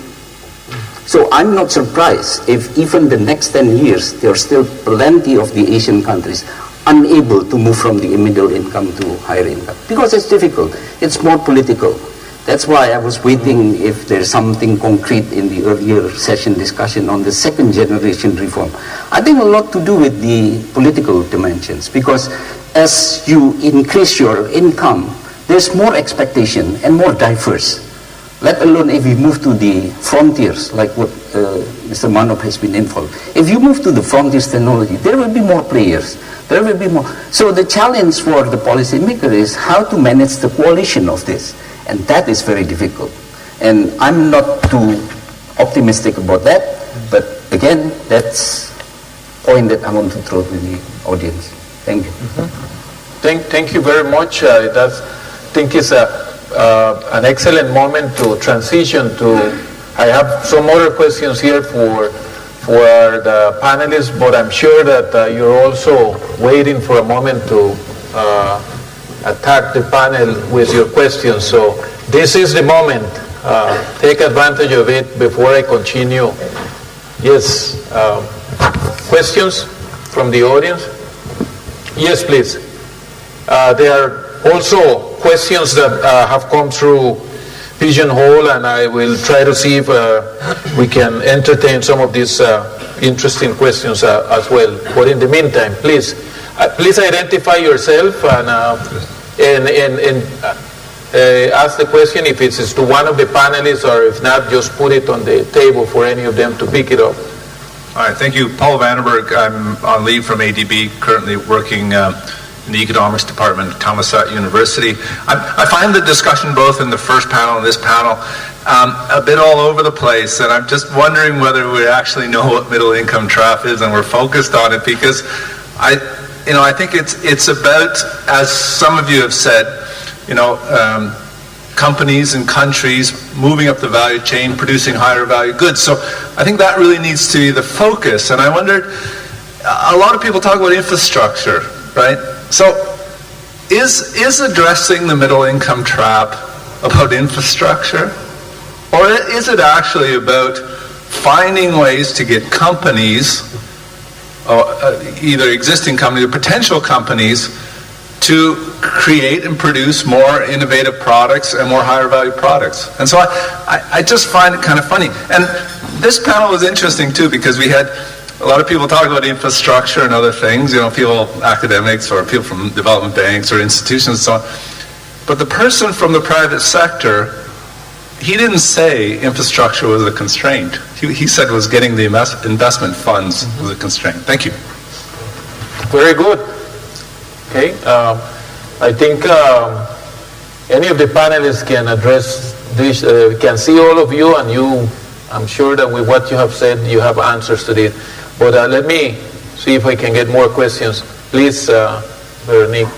So I'm not surprised if even the next 10 years, there are still plenty of the Asian countries unable to move from the middle income to higher income. Because it's difficult. It's more political. That's why I was waiting if there's something concrete in the earlier session discussion on the second generation reform. I think a lot to do with the political dimensions, because as you increase your income, there's more expectation and more diverse. Let alone if we move to the frontiers, like what Mr. Manop has been involved. If you move to the frontiers technology, there will be more players. There will be more. So the challenge for the policymaker is how to manage the coalition of this. And that is very difficult. And I'm not too optimistic about that. But again, that's a point that I want to throw to the audience. Thank you. Thank you very much. I think it's an excellent moment to transition to. I have some other questions here for the panelists, but I'm sure that you're also waiting for a moment to attack the panel with your questions. So this is the moment. Take advantage of it before I continue. Yes, questions from the audience? Yes, please. There are also questions that have come through Pigeonhole, and I will try to see if we can entertain some of these interesting questions as well. But in the meantime, please identify yourself and ask the question if it's to one of the panelists, or if not, just put it on the table for any of them to pick it up. All right, thank you. Paul Vandenberg. I'm on leave from ADB, currently working in the economics department at Thamsirianunt University. I find the discussion both in the first panel and this panel a bit all over the place, and I'm just wondering whether we actually know what middle income trap is and we're focused on it, because I think it's about, as some of you have said, companies and countries moving up the value chain, producing higher value goods. So I think that really needs to be the focus. And I wondered, a lot of people talk about infrastructure, right? So is addressing the middle income trap about infrastructure? Or is it actually about finding ways to get companies, either existing companies or potential companies, to create and produce more innovative products and more higher value products? And so I just find it kind of funny. And this panel was interesting too, because we had a lot of people talk about infrastructure and other things, people, academics or people from development banks or institutions and so on. But the person from the private sector, he didn't say infrastructure was a constraint. He said it was getting the investment funds was a constraint. Thank you. Very good. Okay. I think any of the panelists can address this. We can see all of you, and I'm sure that with what you have said, you have answers to this. But let me see if I can get more questions. Please, Veronique.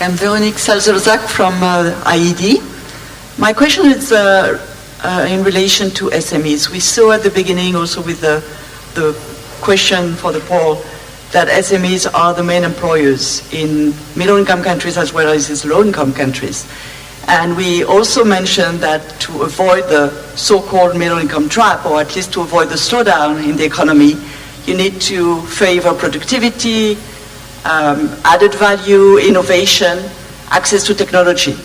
I'm Veronique Salzerzak from IED. My question is in relation to SMEs. We saw at the beginning also with the question for the poll that SMEs are the main employers in middle-income countries as well as in low-income countries. And we also mentioned that to avoid the so-called middle-income trap, or at least to avoid the slowdown in the economy, you need to favor productivity, added value, innovation, access to technology.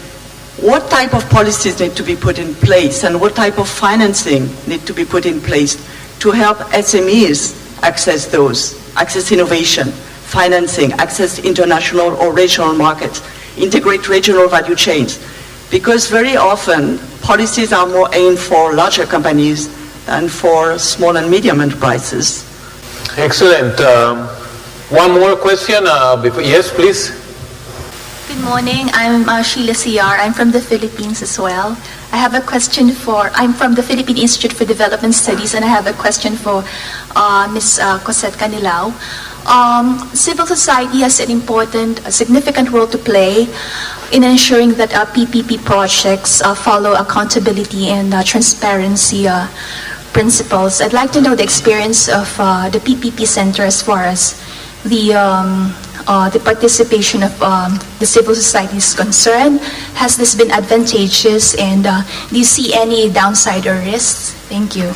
What type of policies need to be put in place, and what type of financing need to be put in place to help SMEs access innovation, financing, access international or regional markets, integrate regional value chains? Because very often policies are more aimed for larger companies than for small and medium enterprises. Excellent. One more question. Yes, please. Good morning. I'm Sheila CR. I'm from the Philippines as well. I have a question I'm from the Philippine Institute for Development Studies, and I have a question for Ms. Cosette Canilao. Civil society has a significant role to play in ensuring that PPP projects follow accountability and transparency principles. I'd like to know the experience of the PPP Center as far as the participation of the civil society is concerned. Has this been advantageous, and do you see any downside or risks? Thank you.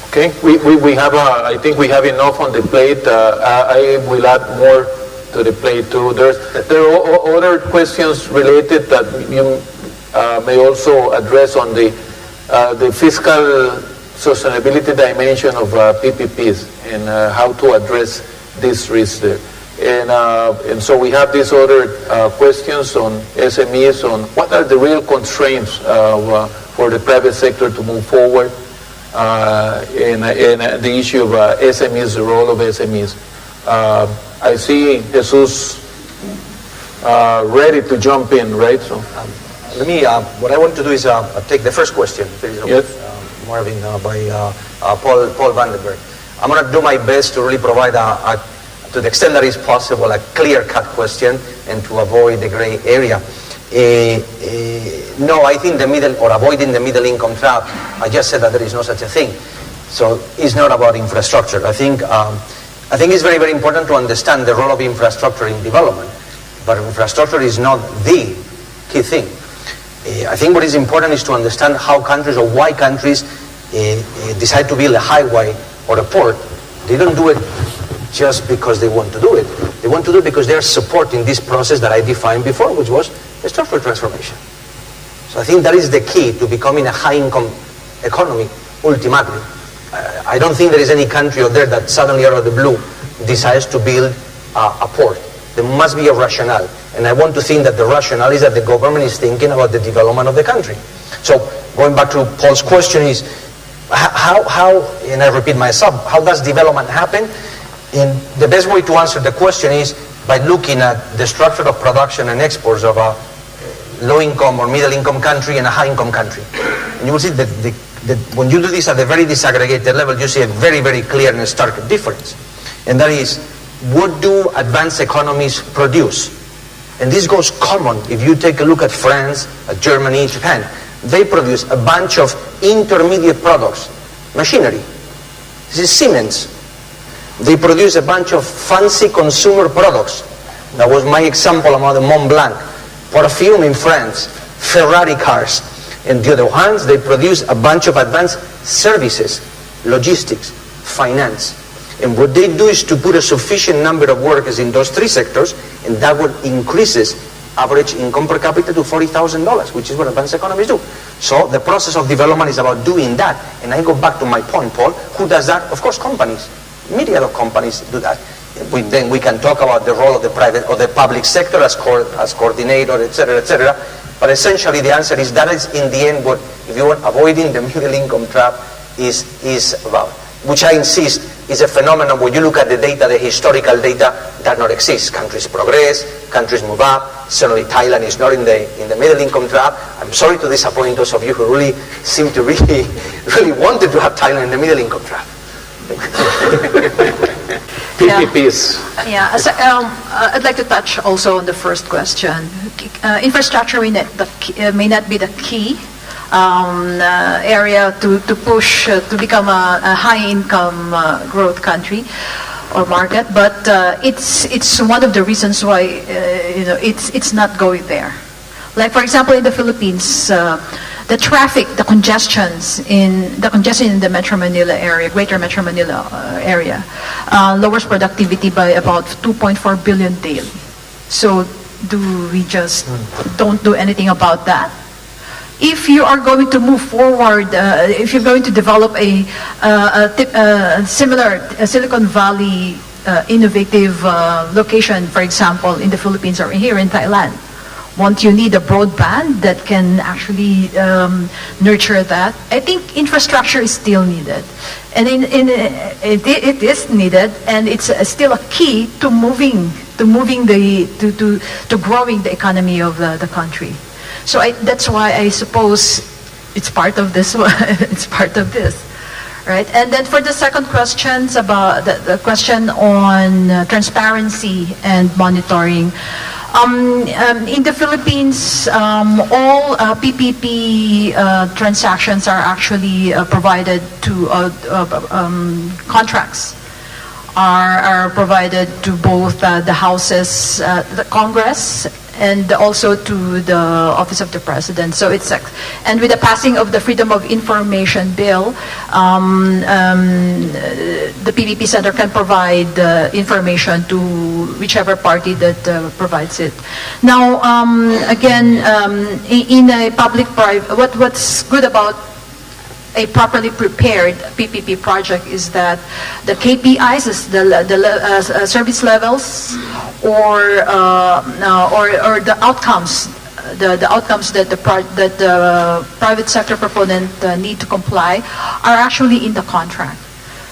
Okay, we have, I think we have enough on the plate. I will add more to the plate too. There are other questions related that you may also address on the fiscal sustainability dimension of PPPs and how to address this risk there. And so we have these other questions on SMEs, on what are the real constraints for the private sector to move forward. And the issue of SMEs, the role of SMEs. I see Jesus ready to jump in, right? So, what I want to do is take the first question, yes. Marvin, by Paul Vandenberg. I'm going to do my best to really provide, to the extent that is possible, a clear-cut question and to avoid the gray area. No, I think avoiding the middle income trap, I just said that there is no such a thing. So it's not about infrastructure. I think it's very, very important to understand the role of infrastructure in development. But infrastructure is not the key thing. I think what is important is to understand how countries or why countries decide to build a highway or a port. They don't do it just because they want to do it. They want to do it because they are supporting this process that I defined before, which was a structural transformation. So I think that is the key to becoming a high-income economy, ultimately. I don't think there is any country out there that suddenly out of the blue decides to build a port. There must be a rationale. And I want to think that the rationale is that the government is thinking about the development of the country. So going back to Paul's question is, how, and I repeat myself, how does development happen? And the best way to answer the question is by looking at the structure of production and exports of a low-income or middle-income country and a high-income country. And you will see that when you do this at a very disaggregated level, you see a very, very clear and stark difference. And that is, what do advanced economies produce? And this goes common if you take a look at France, at Germany, Japan. They produce a bunch of intermediate products, machinery. This is Siemens. They produce a bunch of fancy consumer products. That was my example about the Mont Blanc. Perfume in France, Ferrari cars. And the other hands, they produce a bunch of advanced services, logistics, finance. And what they do is to put a sufficient number of workers in those three sectors, and that would increases average income per capita to $40,000, which is what advanced economies do. So the process of development is about doing that. And I go back to my point, Paul. Who does that? Of course, companies. Myriad of companies do that. Then we can talk about the role of the private or the public sector as coordinator, etc. But essentially, the answer is that is in the end what, if you want, avoiding the middle income trap is about. Which I insist is a phenomenon when you look at the data, the historical data, that not exists. Countries progress, countries move up. Certainly, Thailand is not in the middle income trap. I'm sorry to disappoint those of you who really seem to really wanted to have Thailand in the middle income trap. PPPs. Yeah, I'd like to touch also on the first question. Infrastructure may not be the key area to push to become a high-income growth country or market, but it's one of the reasons why it's not going there. Like, for example, in the Philippines, the traffic, the congestion in the Metro Manila area, Greater Metro Manila area, lowers productivity by about 2.4 billion daily. So, do we just don't do anything about that? If you are going to move forward, if you're going to develop a similar Silicon Valley innovative location, for example, in the Philippines or here in Thailand, won't you need a broadband that can actually nurture that? I think infrastructure is still needed, and it is needed, and it's still a key to growing the economy of the country. So that's why I suppose it's part of this. It's part of this, right? And then for the second questions about the question on transparency and monitoring. In the Philippines, all PPP transactions are actually provided to contracts are provided to both the houses, the Congress, and also to the Office of the President. So it's and with the passing of the Freedom of Information Bill, the PPP Center can provide information to whichever party that provides it. Now, again, in a public-private, what's good about a properly prepared PPP project is that the KPIs, the service levels, or the outcomes, the outcomes that the private sector proponent need to comply are actually in the contract.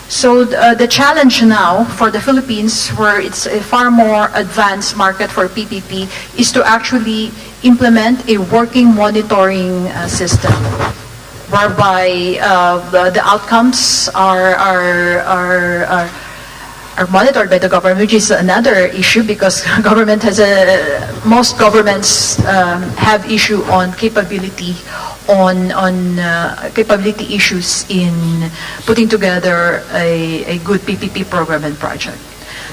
So the challenge now for the Philippines, where it's a far more advanced market for PPP, is to actually implement a working monitoring system, whereby the outcomes are monitored by the government, which is another issue because government has most governments have issue on capability capability issues in putting together a good PPP program and project.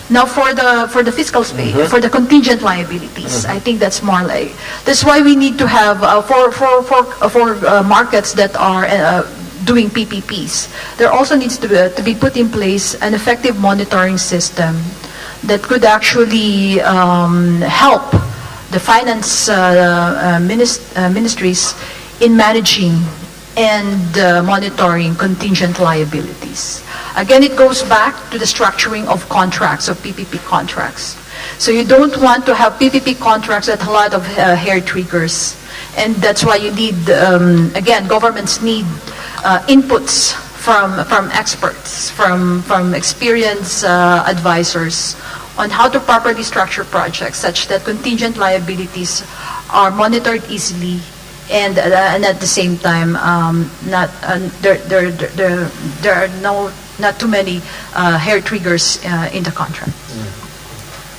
Now, for the fiscal space, for the contingent liabilities, I think that's more like that's why we need to have for markets that are doing PPPs. There also needs to be put in place an effective monitoring system that could actually help the finance ministries in managing and monitoring contingent liabilities. Again, it goes back to the structuring of contracts, of PPP contracts. So you don't want to have PPP contracts that have a lot of hair triggers. And that's why you need, again, governments need inputs from experts, from experienced advisors on how to properly structure projects such that contingent liabilities are monitored easily and at the same time, there are not too many hair triggers in the contract.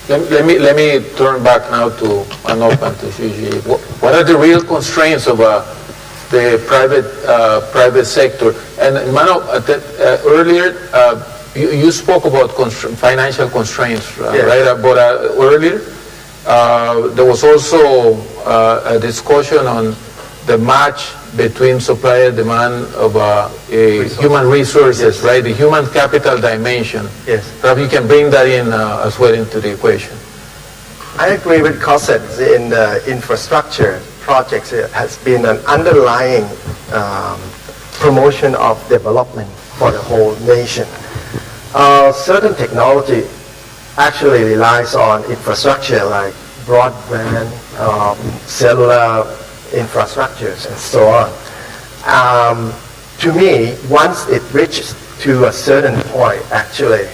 Let me turn back now to Manop and to Shuji. What are the real constraints of the private sector? And Manop, earlier you spoke about financial constraints, yes, right? But earlier there was also a discussion on the match between supply and demand of human resources, right? The human capital dimension. Yes. Perhaps you can bring that in as well into the equation. I agree with Cosette in the infrastructure projects. It has been an underlying promotion of development for the whole nation. Certain technology actually relies on infrastructure like broadband, cellular infrastructures, and so on. To me, once it reaches to a certain point, actually,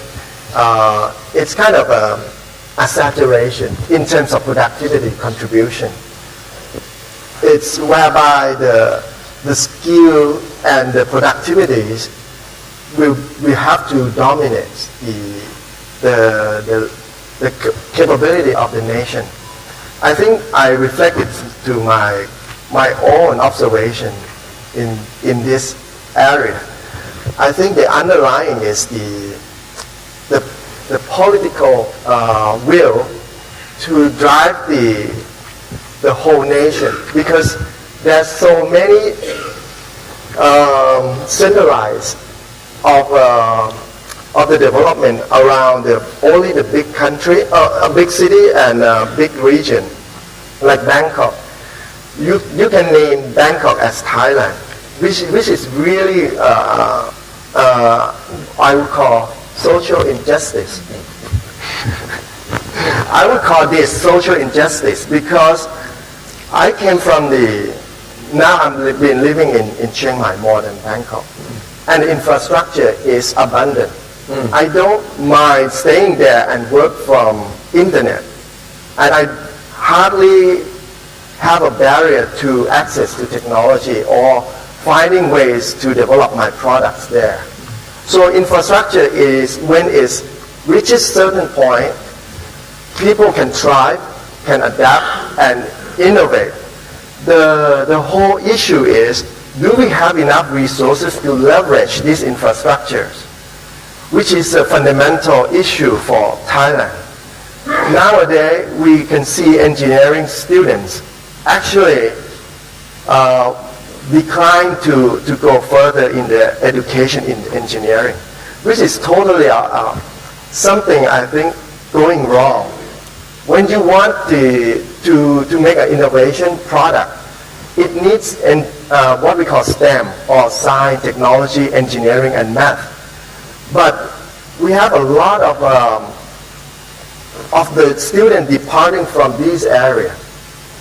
it's kind of a saturation in terms of productivity contribution. It's whereby the skill and the productivities will have to dominate the capability of the nation. I think I reflected to my own observation in this area. I think the underlying is the political will to drive the the whole nation, because there's so many centralized of the development around only the big country, a big city and a big region, like Bangkok. You can name Bangkok as Thailand, which is really I would call social injustice. I would call this social injustice because I came from now I've been living in Chiang Mai more than Bangkok, and the infrastructure is abundant. I don't mind staying there and work from internet, and I hardly have a barrier to access to technology or finding ways to develop my products there. So infrastructure is, when it reaches certain point, people can thrive, can adapt, and innovate. The whole issue is, do we have enough resources to leverage these infrastructures, which is a fundamental issue for Thailand. Nowadays, we can see engineering students actually decline to go further in their education in engineering, which is totally something I think going wrong. When you want to make an innovation product, it needs what we call STEM, or science, technology, engineering, and math. But we have a lot of the students departing from these areas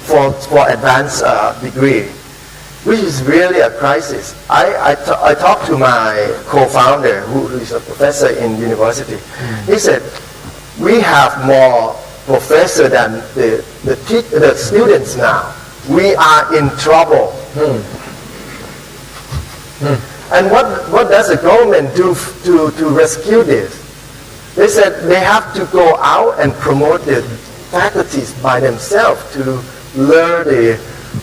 for advanced degree, which is really a crisis. I talked to my co-founder, who is a professor in university. He said, we have more professors than the students now. We are in trouble. And what does the government do to rescue this? They said they have to go out and promote the faculties by themselves to lure the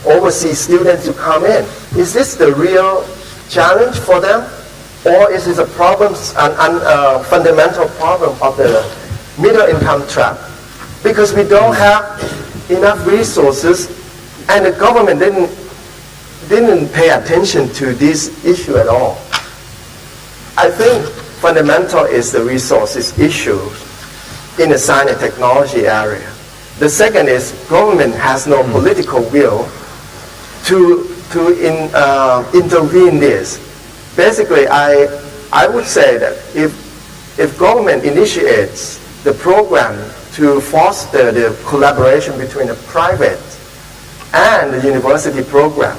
overseas students to come in. Is this the real challenge for them? Or is this a problem, a fundamental problem of the middle income trap? Because we don't have enough resources, and the government didn't pay attention to this issue at all. I think fundamental is the resources issue in the science and technology area. The second is government has no political will to intervene this. Basically, I would say that if government initiates the program to foster the collaboration between the private and the university program,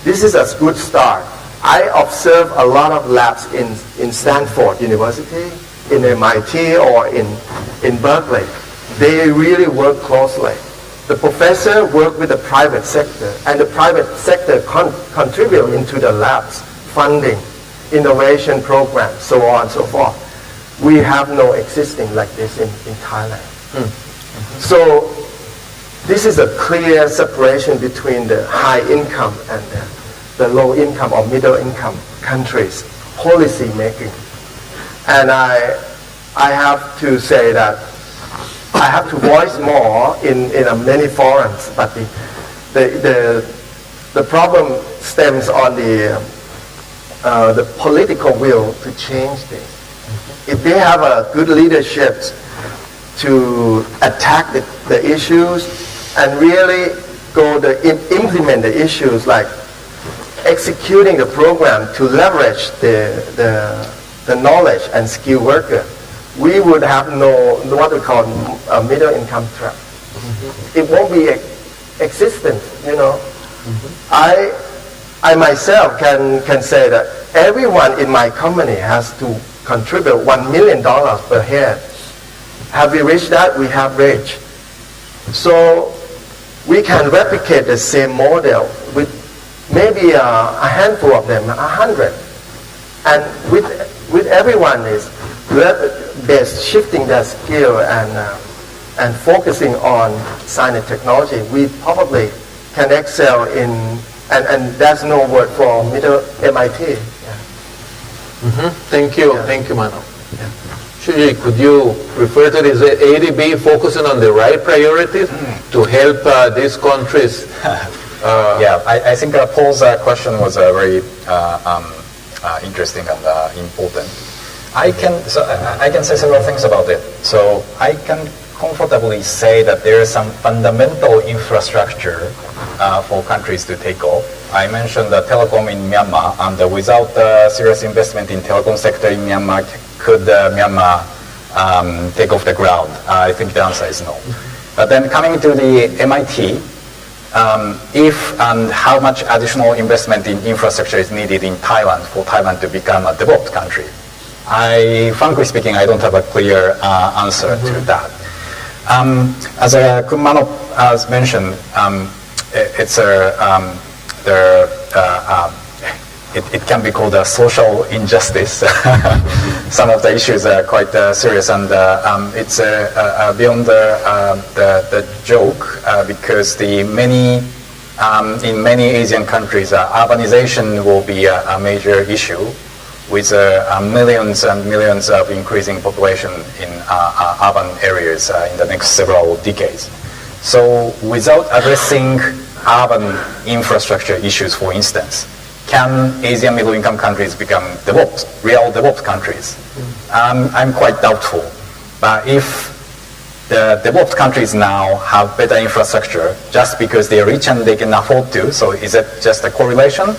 this is a good start. I observe a lot of labs in Stanford University, in MIT, or in Berkeley. They really work closely. The professor work with the private sector, and the private sector contribute into the labs, funding, innovation program, so on and so forth. We have no existing like this in Thailand. So this is a clear separation between the high income and the low income or middle income countries policy making. And I have to say that I have to voice more in many forums, but the problem stems on the political will to change this. If they have a good leadership to attack the issues and really go to implement the issues, like executing the program to leverage the knowledge and skilled worker, we would have no what we call a middle income trap. It won't be existent, you know. I myself can say that everyone in my company has to contribute $1 million per head. Have we reached that? We have reached. So we can replicate the same model with maybe a handful of them, 100. And with everyone is they're shifting their skill and focusing on science and technology, we probably can excel in, and there's no word for middle MIT. Yeah. Thank you, Manop. Yeah. Shuji, could you refer to this ADB focusing on the right priorities to help these countries? I think Paul's question was very interesting and important. I can say several things about it. So I can comfortably say that there is some fundamental infrastructure for countries to take off. I mentioned the telecom in Myanmar, and without serious investment in telecom sector in Myanmar, could Myanmar take off the ground? I think the answer is no. But then coming to the MIT, if and how much additional investment in infrastructure is needed in Thailand for Thailand to become a developed country, frankly speaking, I don't have a clear answer to that. As Manop has mentioned, it can be called a social injustice. Some of the issues are quite serious, and it's beyond the joke because in many Asian countries, urbanization will be a major issue, with millions and millions of increasing population in urban areas in the next several decades. So without addressing urban infrastructure issues, for instance, can Asian middle-income countries become real developed countries? I'm quite doubtful. But if the developed countries now have better infrastructure just because they are rich and they can afford to, so is it just a correlation?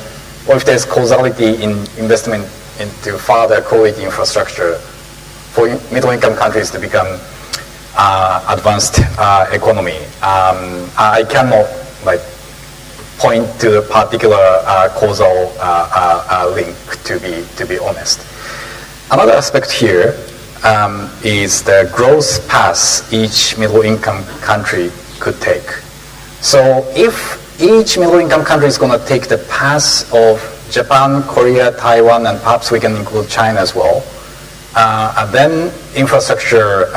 Or if there's causality in investment into further quality infrastructure for middle-income countries to become advanced economy, I cannot point to a particular causal link, to be honest. Another aspect here is the growth path each middle-income country could take. So if each middle-income country is going to take the path of Japan, Korea, Taiwan, and perhaps we can include China as well, and then infrastructure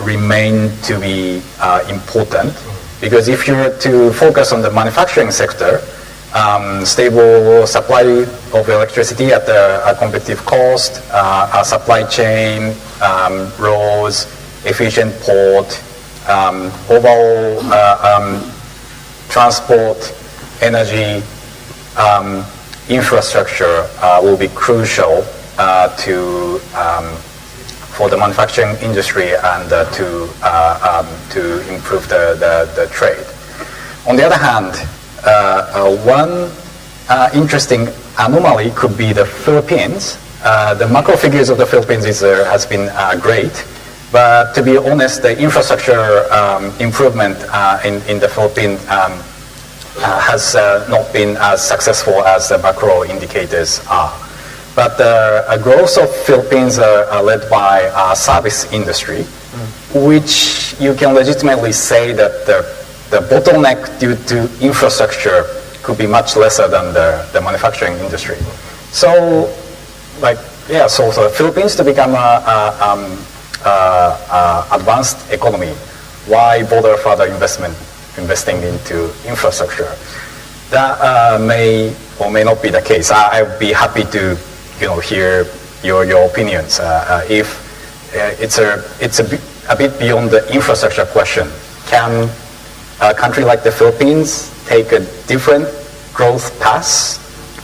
remain to be important. Because if you were to focus on the manufacturing sector, stable supply of electricity at a competitive cost, a supply chain, roads, efficient port, overall transport, energy, infrastructure will be crucial for the manufacturing industry and to improve the trade. On the other hand, one interesting anomaly could be the Philippines. The macro figures of the Philippines has been great, but to be honest, the infrastructure improvement in the Philippines has not been as successful as the macro indicators are. But the growth of Philippines are led by service industry, which you can legitimately say that the bottleneck due to infrastructure could be much lesser than the manufacturing industry. So, so the Philippines to become an advanced economy, why bother further investing into infrastructure? That may or may not be the case. I would be happy to hear your opinions. If it's a bit beyond the infrastructure question, can a country like the Philippines take a different growth path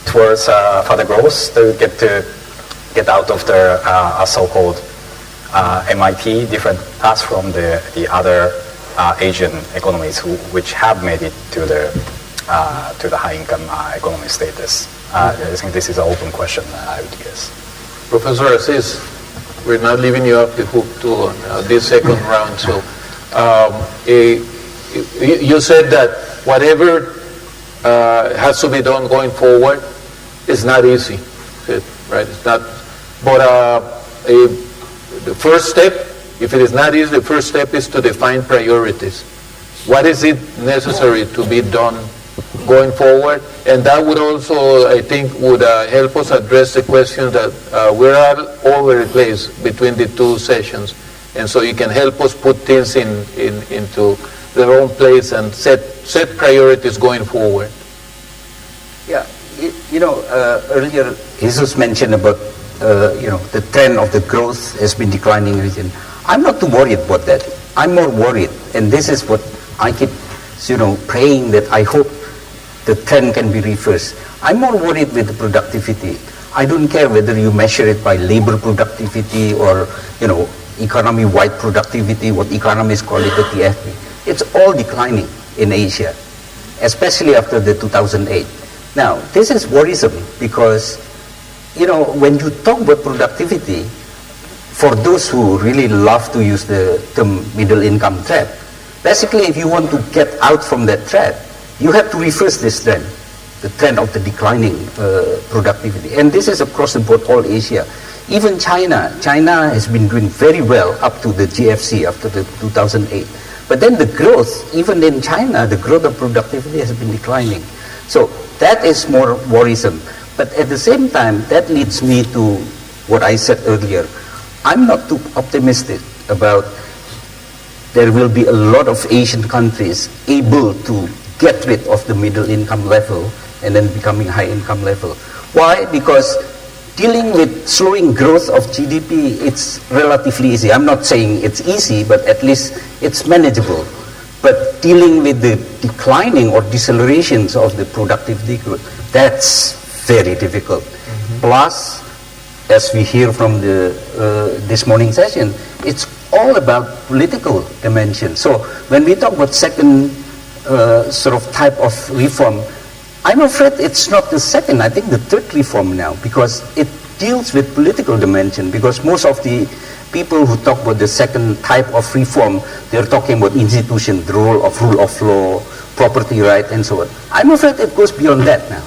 towards further growth to get out of the so-called MIT, different paths from the other Asian economies which have made it to the high-income economy status? I think this is an open question, I would guess. Professor Assis, we're not leaving you off the hook to this second round. So you said that whatever has to be done going forward is not easy, right? It's not. But the first step, if it is not easy, the first step is to define priorities. What is it necessary to be done going forward? And that would also, I think, would help us address the question that we're all over the place between the two sessions. And so you can help us put things into their own place and set priorities going forward. Yeah, earlier Jesus mentioned about the trend of the growth has been declining region. I'm not too worried about that. I'm more worried, and this is what I keep, praying that I hope the trend can be reversed. I'm more worried with the productivity. I don't care whether you measure it by labor productivity or, economy-wide productivity, what economists call it the TFP. It's all declining in Asia, especially after the 2008. Now, this is worrisome because, when you talk about productivity, for those who really love to use the term middle income trap, basically if you want to get out from that trap, you have to reverse this trend, the trend of the declining productivity. And this is across the board, all Asia. Even China has been doing very well up to the GFC, after the 2008. But then the growth, even in China, the growth of productivity has been declining. So that is more worrisome. But at the same time, that leads me to what I said earlier. I'm not too optimistic about there will be a lot of Asian countries able to get rid of the middle income level and then becoming high income level. Why? Because dealing with slowing growth of GDP, it's relatively easy. I'm not saying it's easy, but at least it's manageable. But dealing with the declining or decelerations of the productivity growth, that's very difficult. Plus, as we hear from this morning session, it's all about political dimension. So when we talk about second sort of type of reform, I'm afraid it's not the second, I think the third reform now, because it deals with political dimension, because most of the people who talk about the second type of reform, they're talking about institution, the role of law, property right, and so on. I'm afraid it goes beyond that now,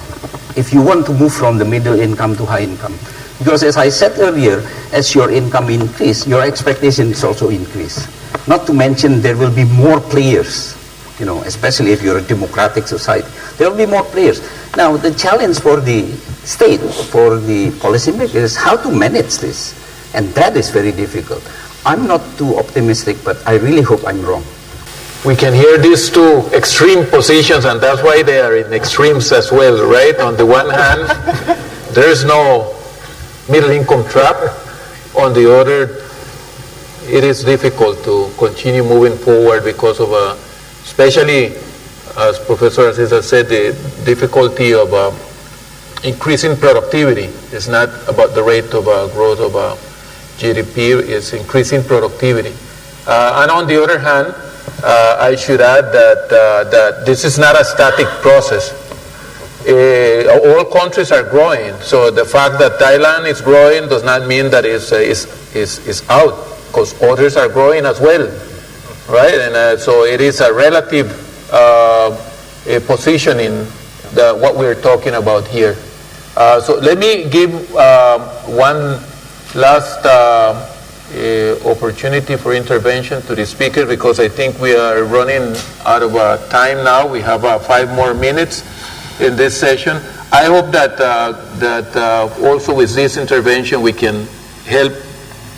if you want to move from the middle income to high income. Because as I said earlier, as your income increase, your expectations also increase. Not to mention there will be more players, especially if you're a democratic society. There will be more players. Now, the challenge for the state, for the policymakers, is how to manage this. And that is very difficult. I'm not too optimistic, but I really hope I'm wrong. We can hear these two extreme positions, and that's why they are in extremes as well, right? On the one hand, there is no middle income trap. On the other, it is difficult to continue moving forward because of, especially, as Professor Aziza said, the difficulty of increasing productivity. It's not about the rate of growth of GDP, it's increasing productivity. And on the other hand, I should add that this is not a static process. All countries are growing, so the fact that Thailand is growing does not mean that it's out, because others are growing as well, right? And so it is a relative positioning what we're talking about here. So let me give one last opportunity for intervention to the speaker, because I think we are running out of time now. We have 5 more minutes in this session. I hope that also with this intervention we can help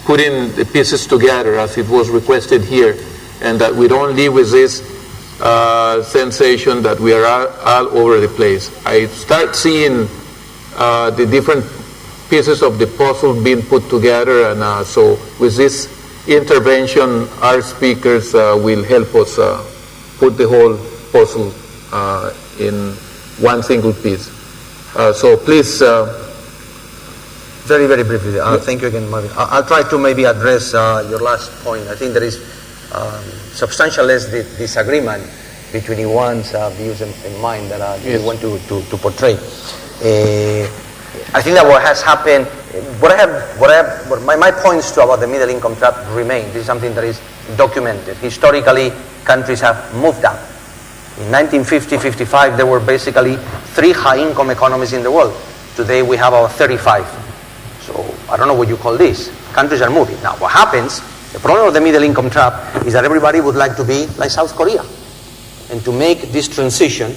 putting the pieces together as it was requested here, and that we don't leave with this sensation that we are all over the place. I start seeing the different pieces of the puzzle being put together, and so with this intervention our speakers will help us put the whole puzzle in one single piece. So please. Very, very briefly. Thank you again, Marvin. I'll try to maybe address your last point. I think there is substantial less disagreement between Iwan's views and mine that you want to portray. I think that what has happened, my points about the middle income trap remain. This is something that is documented. Historically, countries have moved up. In 1950-55, there were basically 3 high-income economies in the world. Today, we have about 35. So I don't know what you call this. Countries are moving. Now, what happens, the problem of the middle income trap is that everybody would like to be like South Korea and to make this transition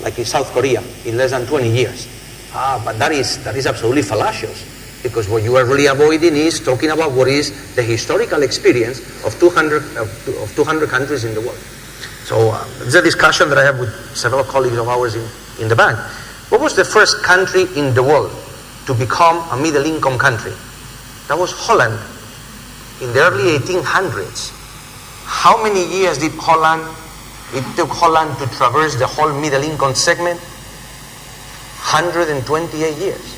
like in South Korea in less than 20 years. But that is absolutely fallacious, because what you are really avoiding is talking about what is the historical experience of 200 countries in the world. So it's a discussion that I have with several colleagues of ours in the bank. What was the first country in the world to to become a middle-income country. That was Holland in the early 1800s. How many years did it took Holland to traverse the whole middle-income segment? 128 years.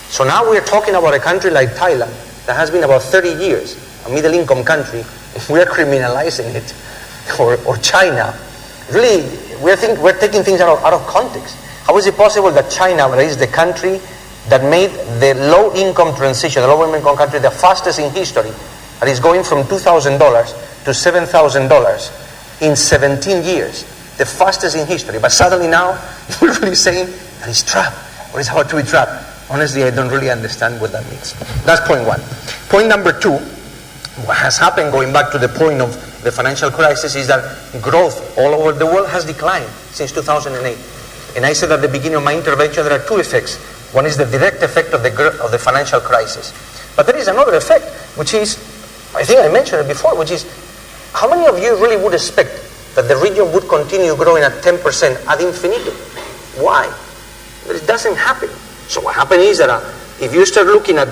So now we're talking about a country like Thailand that has been about 30 years, a middle-income country, and we're criminalizing it. Or China. Really, we're taking things out of context. How is it possible that China is the country that made the low-income transition, the low-income country, the fastest in history, and is going from $2,000 to $7,000 in 17 years, the fastest in history. But suddenly now, we're really saying that it's trapped, or it's about to be trapped. Honestly, I don't really understand what that means. That's point one. Point number two, what has happened, going back to the point of the financial crisis, is that growth all over the world has declined since 2008. And I said at the beginning of my intervention, there are two effects. One is the direct effect of the financial crisis. But there is another effect, which is, I think I mentioned it before, which is, how many of you really would expect that the region would continue growing at 10% ad infinitum? Why? But it doesn't happen. So what happened is that if you start looking at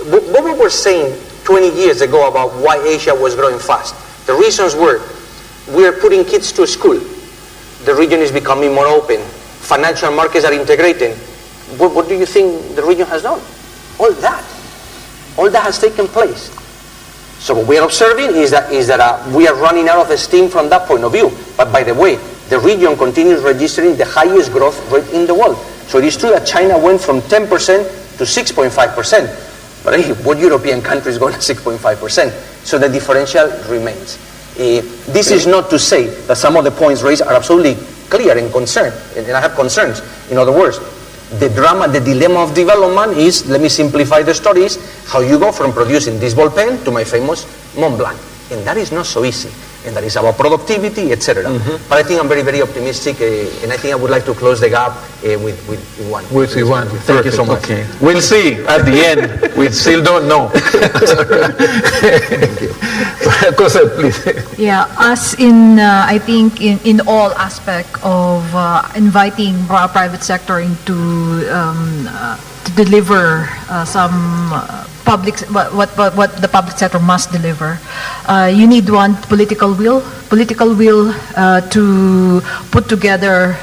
what we were saying 20 years ago about why Asia was growing fast, the reasons were, we are putting kids to school, the region is becoming more open, financial markets are integrating. What do you think the region has done? All that has taken place. So what we are observing is that we are running out of steam from that point of view. But by the way, the region continues registering the highest growth rate in the world. So it is true that China went from 10% to 6.5%. But hey, what European country is going to 6.5%? So the differential remains. This is not to say that some of the points raised are absolutely clear and concerned, and I have concerns. In other words, the dilemma of development is, let me simplify the story, is how you go from producing this ball pen to my famous Mont Blanc. And that is not so easy. And that is about productivity, etc. But I think I'm very, very optimistic, and I think I would like to close the gap with one. With one. Thank you so much. Okay. We'll see at the end. We still don't know. Cosette, please. Yeah, as in, I think in all aspect of inviting private sector into to deliver some public, what the public sector must deliver. You need one political will to put together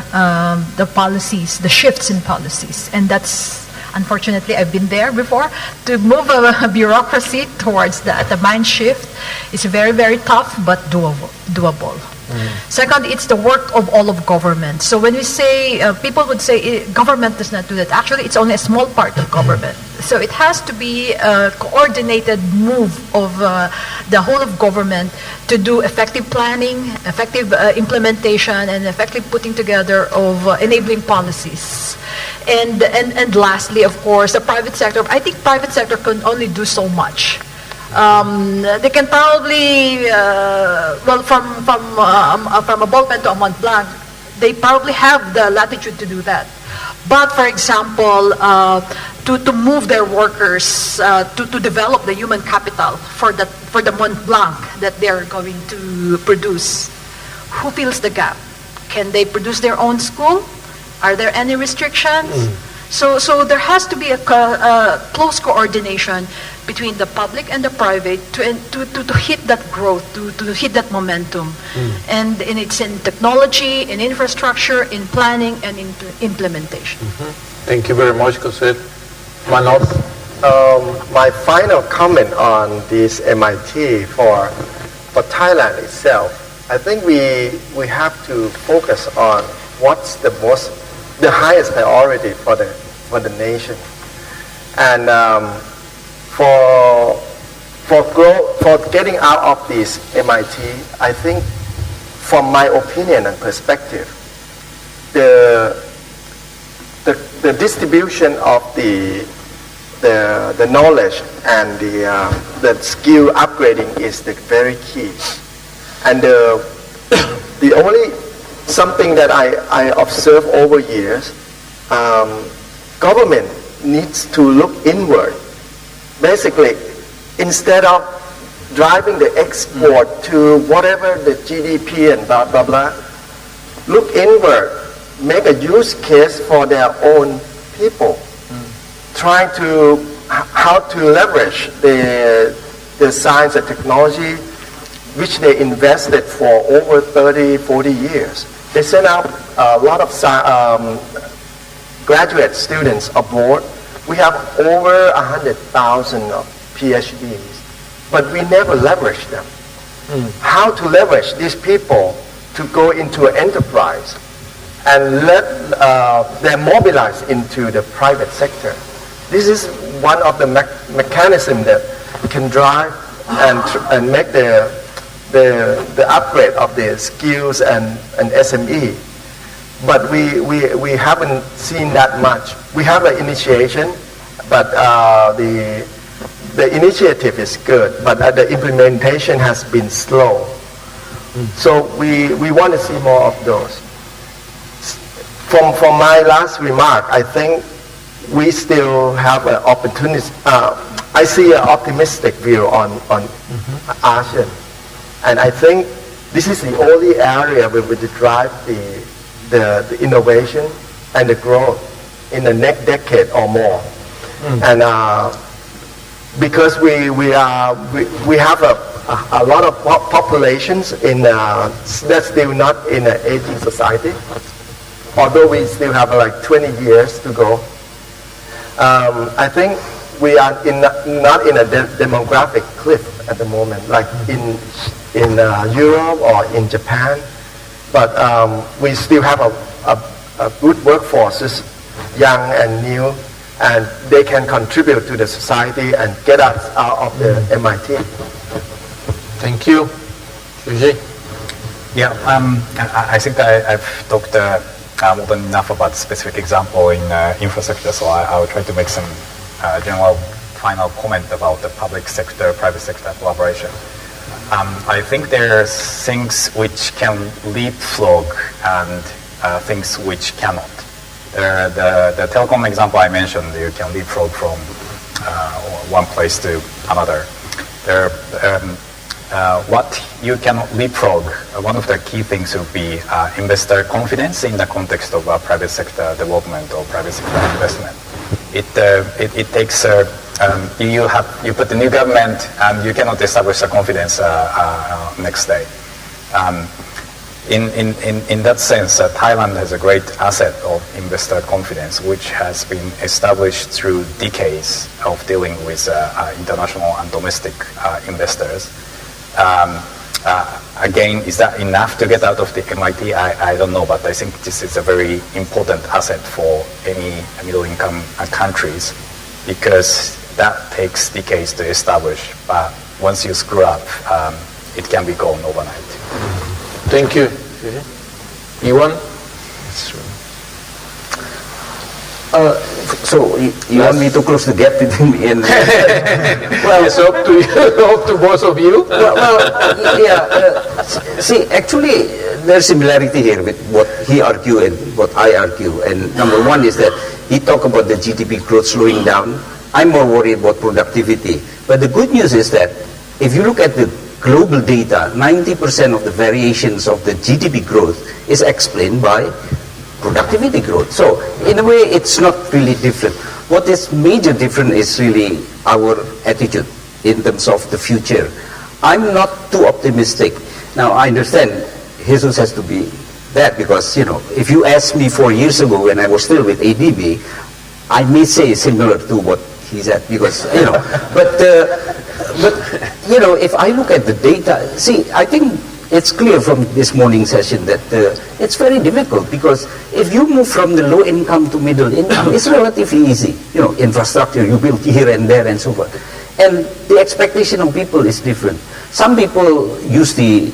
the policies, the shifts in policies, and that's, unfortunately, I've been there before. To move a bureaucracy towards that, the mind shift, is very, very tough, but doable. Second, it's the work of all of government. So when we say, people would say government does not do that. Actually, it's only a small part of government. So it has to be a coordinated move of the whole of government to do effective planning, effective implementation, and effective putting together of enabling policies. And lastly, of course, the private sector. I think private sector can only do so much. They can probably, from a ball pen to a Mont Blanc, they probably have the latitude to do that. But for example, to move their workers, to develop the human capital for the Mont Blanc that they're going to produce, who fills the gap? Can they produce their own school? Are there any restrictions? So there has to be a close coordination between the public and the private to hit that growth, to hit that momentum. And it's in technology, in infrastructure, in planning, and in implementation. Thank you very much, Cosette. Manop? My final comment on this MIT for Thailand itself, I think we have to focus on what's the highest priority for the nation, and for getting out of this MIT, I think, from my opinion and perspective, the distribution of the knowledge and the skill upgrading is the very key, and the only something that I observe over years, government needs to look inward. Basically, instead of driving the export to whatever the GDP and blah, blah, blah, look inward, make a use case for their own people. trying to how to leverage the science and technology which they invested for over 30, 40 years. They sent out a lot of graduate students abroad. We have over 100,000 PhDs, but we never leverage them. How to leverage these people to go into an enterprise and let them mobilize into the private sector. This is one of the mechanisms that can drive and make the upgrade of the skills and SME. But we haven't seen that much. We have an initiation, but the initiative is good, but the implementation has been slow. So we want to see more of those. From my last remark, I think we still have an opportunity. I see an optimistic view on ASEAN, and I think this is the only area where we drive the innovation and the growth in the next decade or more. And because we have a lot of populations that's still not in an aging society, although we still have like 20 years to go. I think we are not in a demographic cliff at the moment, like in Europe or in Japan. But we still have a good workforce, young and new, and they can contribute to the society and get us out of the MIT. Thank you. Shuji? Yeah, I think I've talked more than enough about specific example in infrastructure, so I will try to make some general final comment about the public sector, private sector collaboration. I think there's things which can leapfrog and things which cannot. The telecom example I mentioned, you can leapfrog from one place to another. What you cannot leapfrog, one of the key things would be investor confidence in the context of private sector development or private sector investment. It takes you put the new government and you cannot establish the confidence next day. In that sense, Thailand has a great asset of investor confidence, which has been established through decades of dealing with international and domestic investors. Again, is that enough to get out of the MIT? I don't know, but I think this is a very important asset for any middle-income countries, because that takes decades to establish. But once you screw up, it can be gone overnight. Thank you. Iwan? So you want me to close the gap between me and... Well, it's up to you, up to both of you. See, actually, there's similarity here with what he argued and what I argue. And number one is that he talked about the GDP growth slowing down. I'm more worried about productivity. But the good news is that if you look at the global data, 90% of the variations of the GDP growth is explained by productivity growth. So in a way, it's not really different. What is major different is really our attitude in terms of the future. I'm not too optimistic. Now I understand Jesus has to be that, because if you asked me 4 years ago when I was still with ADB, I may say similar to what he said, because but if I look at the data, see, I think it's clear from this morning session that it's very difficult, because if you move from the low income to middle income, it's relatively easy. Infrastructure you build here and there and so forth. And the expectation of people is different. Some people use the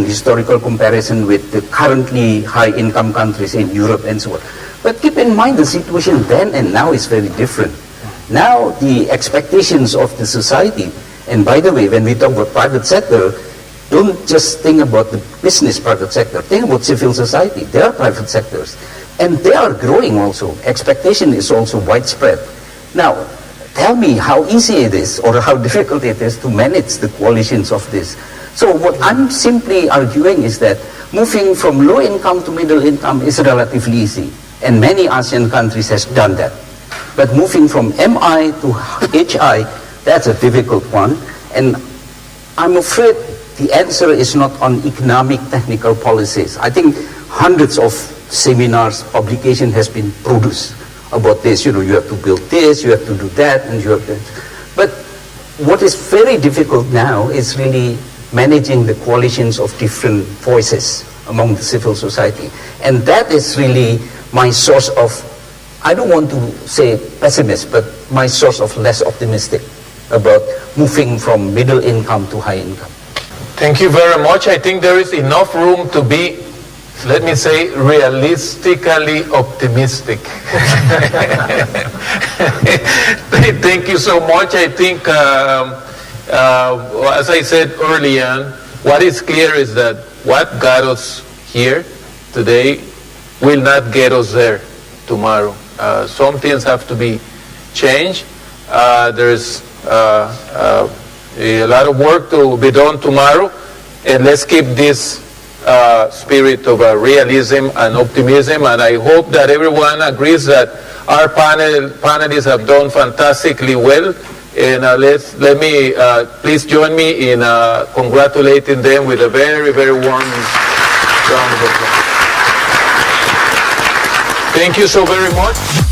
historical comparison with the currently high income countries in Europe and so on. But keep in mind the situation then and now is very different. Now the expectations of the society, and by the way, when we talk about private sector, don't just think about the business private sector, think about civil society. There are private sectors, and they are growing also. Expectation is also widespread. Now, tell me how easy it is or how difficult it is to manage the coalitions of this. So what I'm simply arguing is that moving from low income to middle income is relatively easy, and many ASEAN countries has done that. But moving from MI to HI, that's a difficult one. And I'm afraid the answer is not on economic technical policies. I think hundreds of seminars, publication has been produced about this. You have to build this, you have to do that, and you have to... But what is very difficult now is really managing the coalitions of different voices among the civil society. And that is really my source of, I don't want to say pessimist, but my source of less optimistic about moving from middle income to high income. Thank you very much. I think there is enough room to be, let me say, realistically optimistic. Thank you so much. I think, as I said earlier, what is clear is that what got us here today will not get us there tomorrow. Some things have to be changed. There's a lot of work to be done tomorrow, and let's keep this spirit of realism and optimism, and I hope that everyone agrees that our panelists have done fantastically well, and let me please join me in congratulating them with a very, very warm round of applause. Thank you so very much.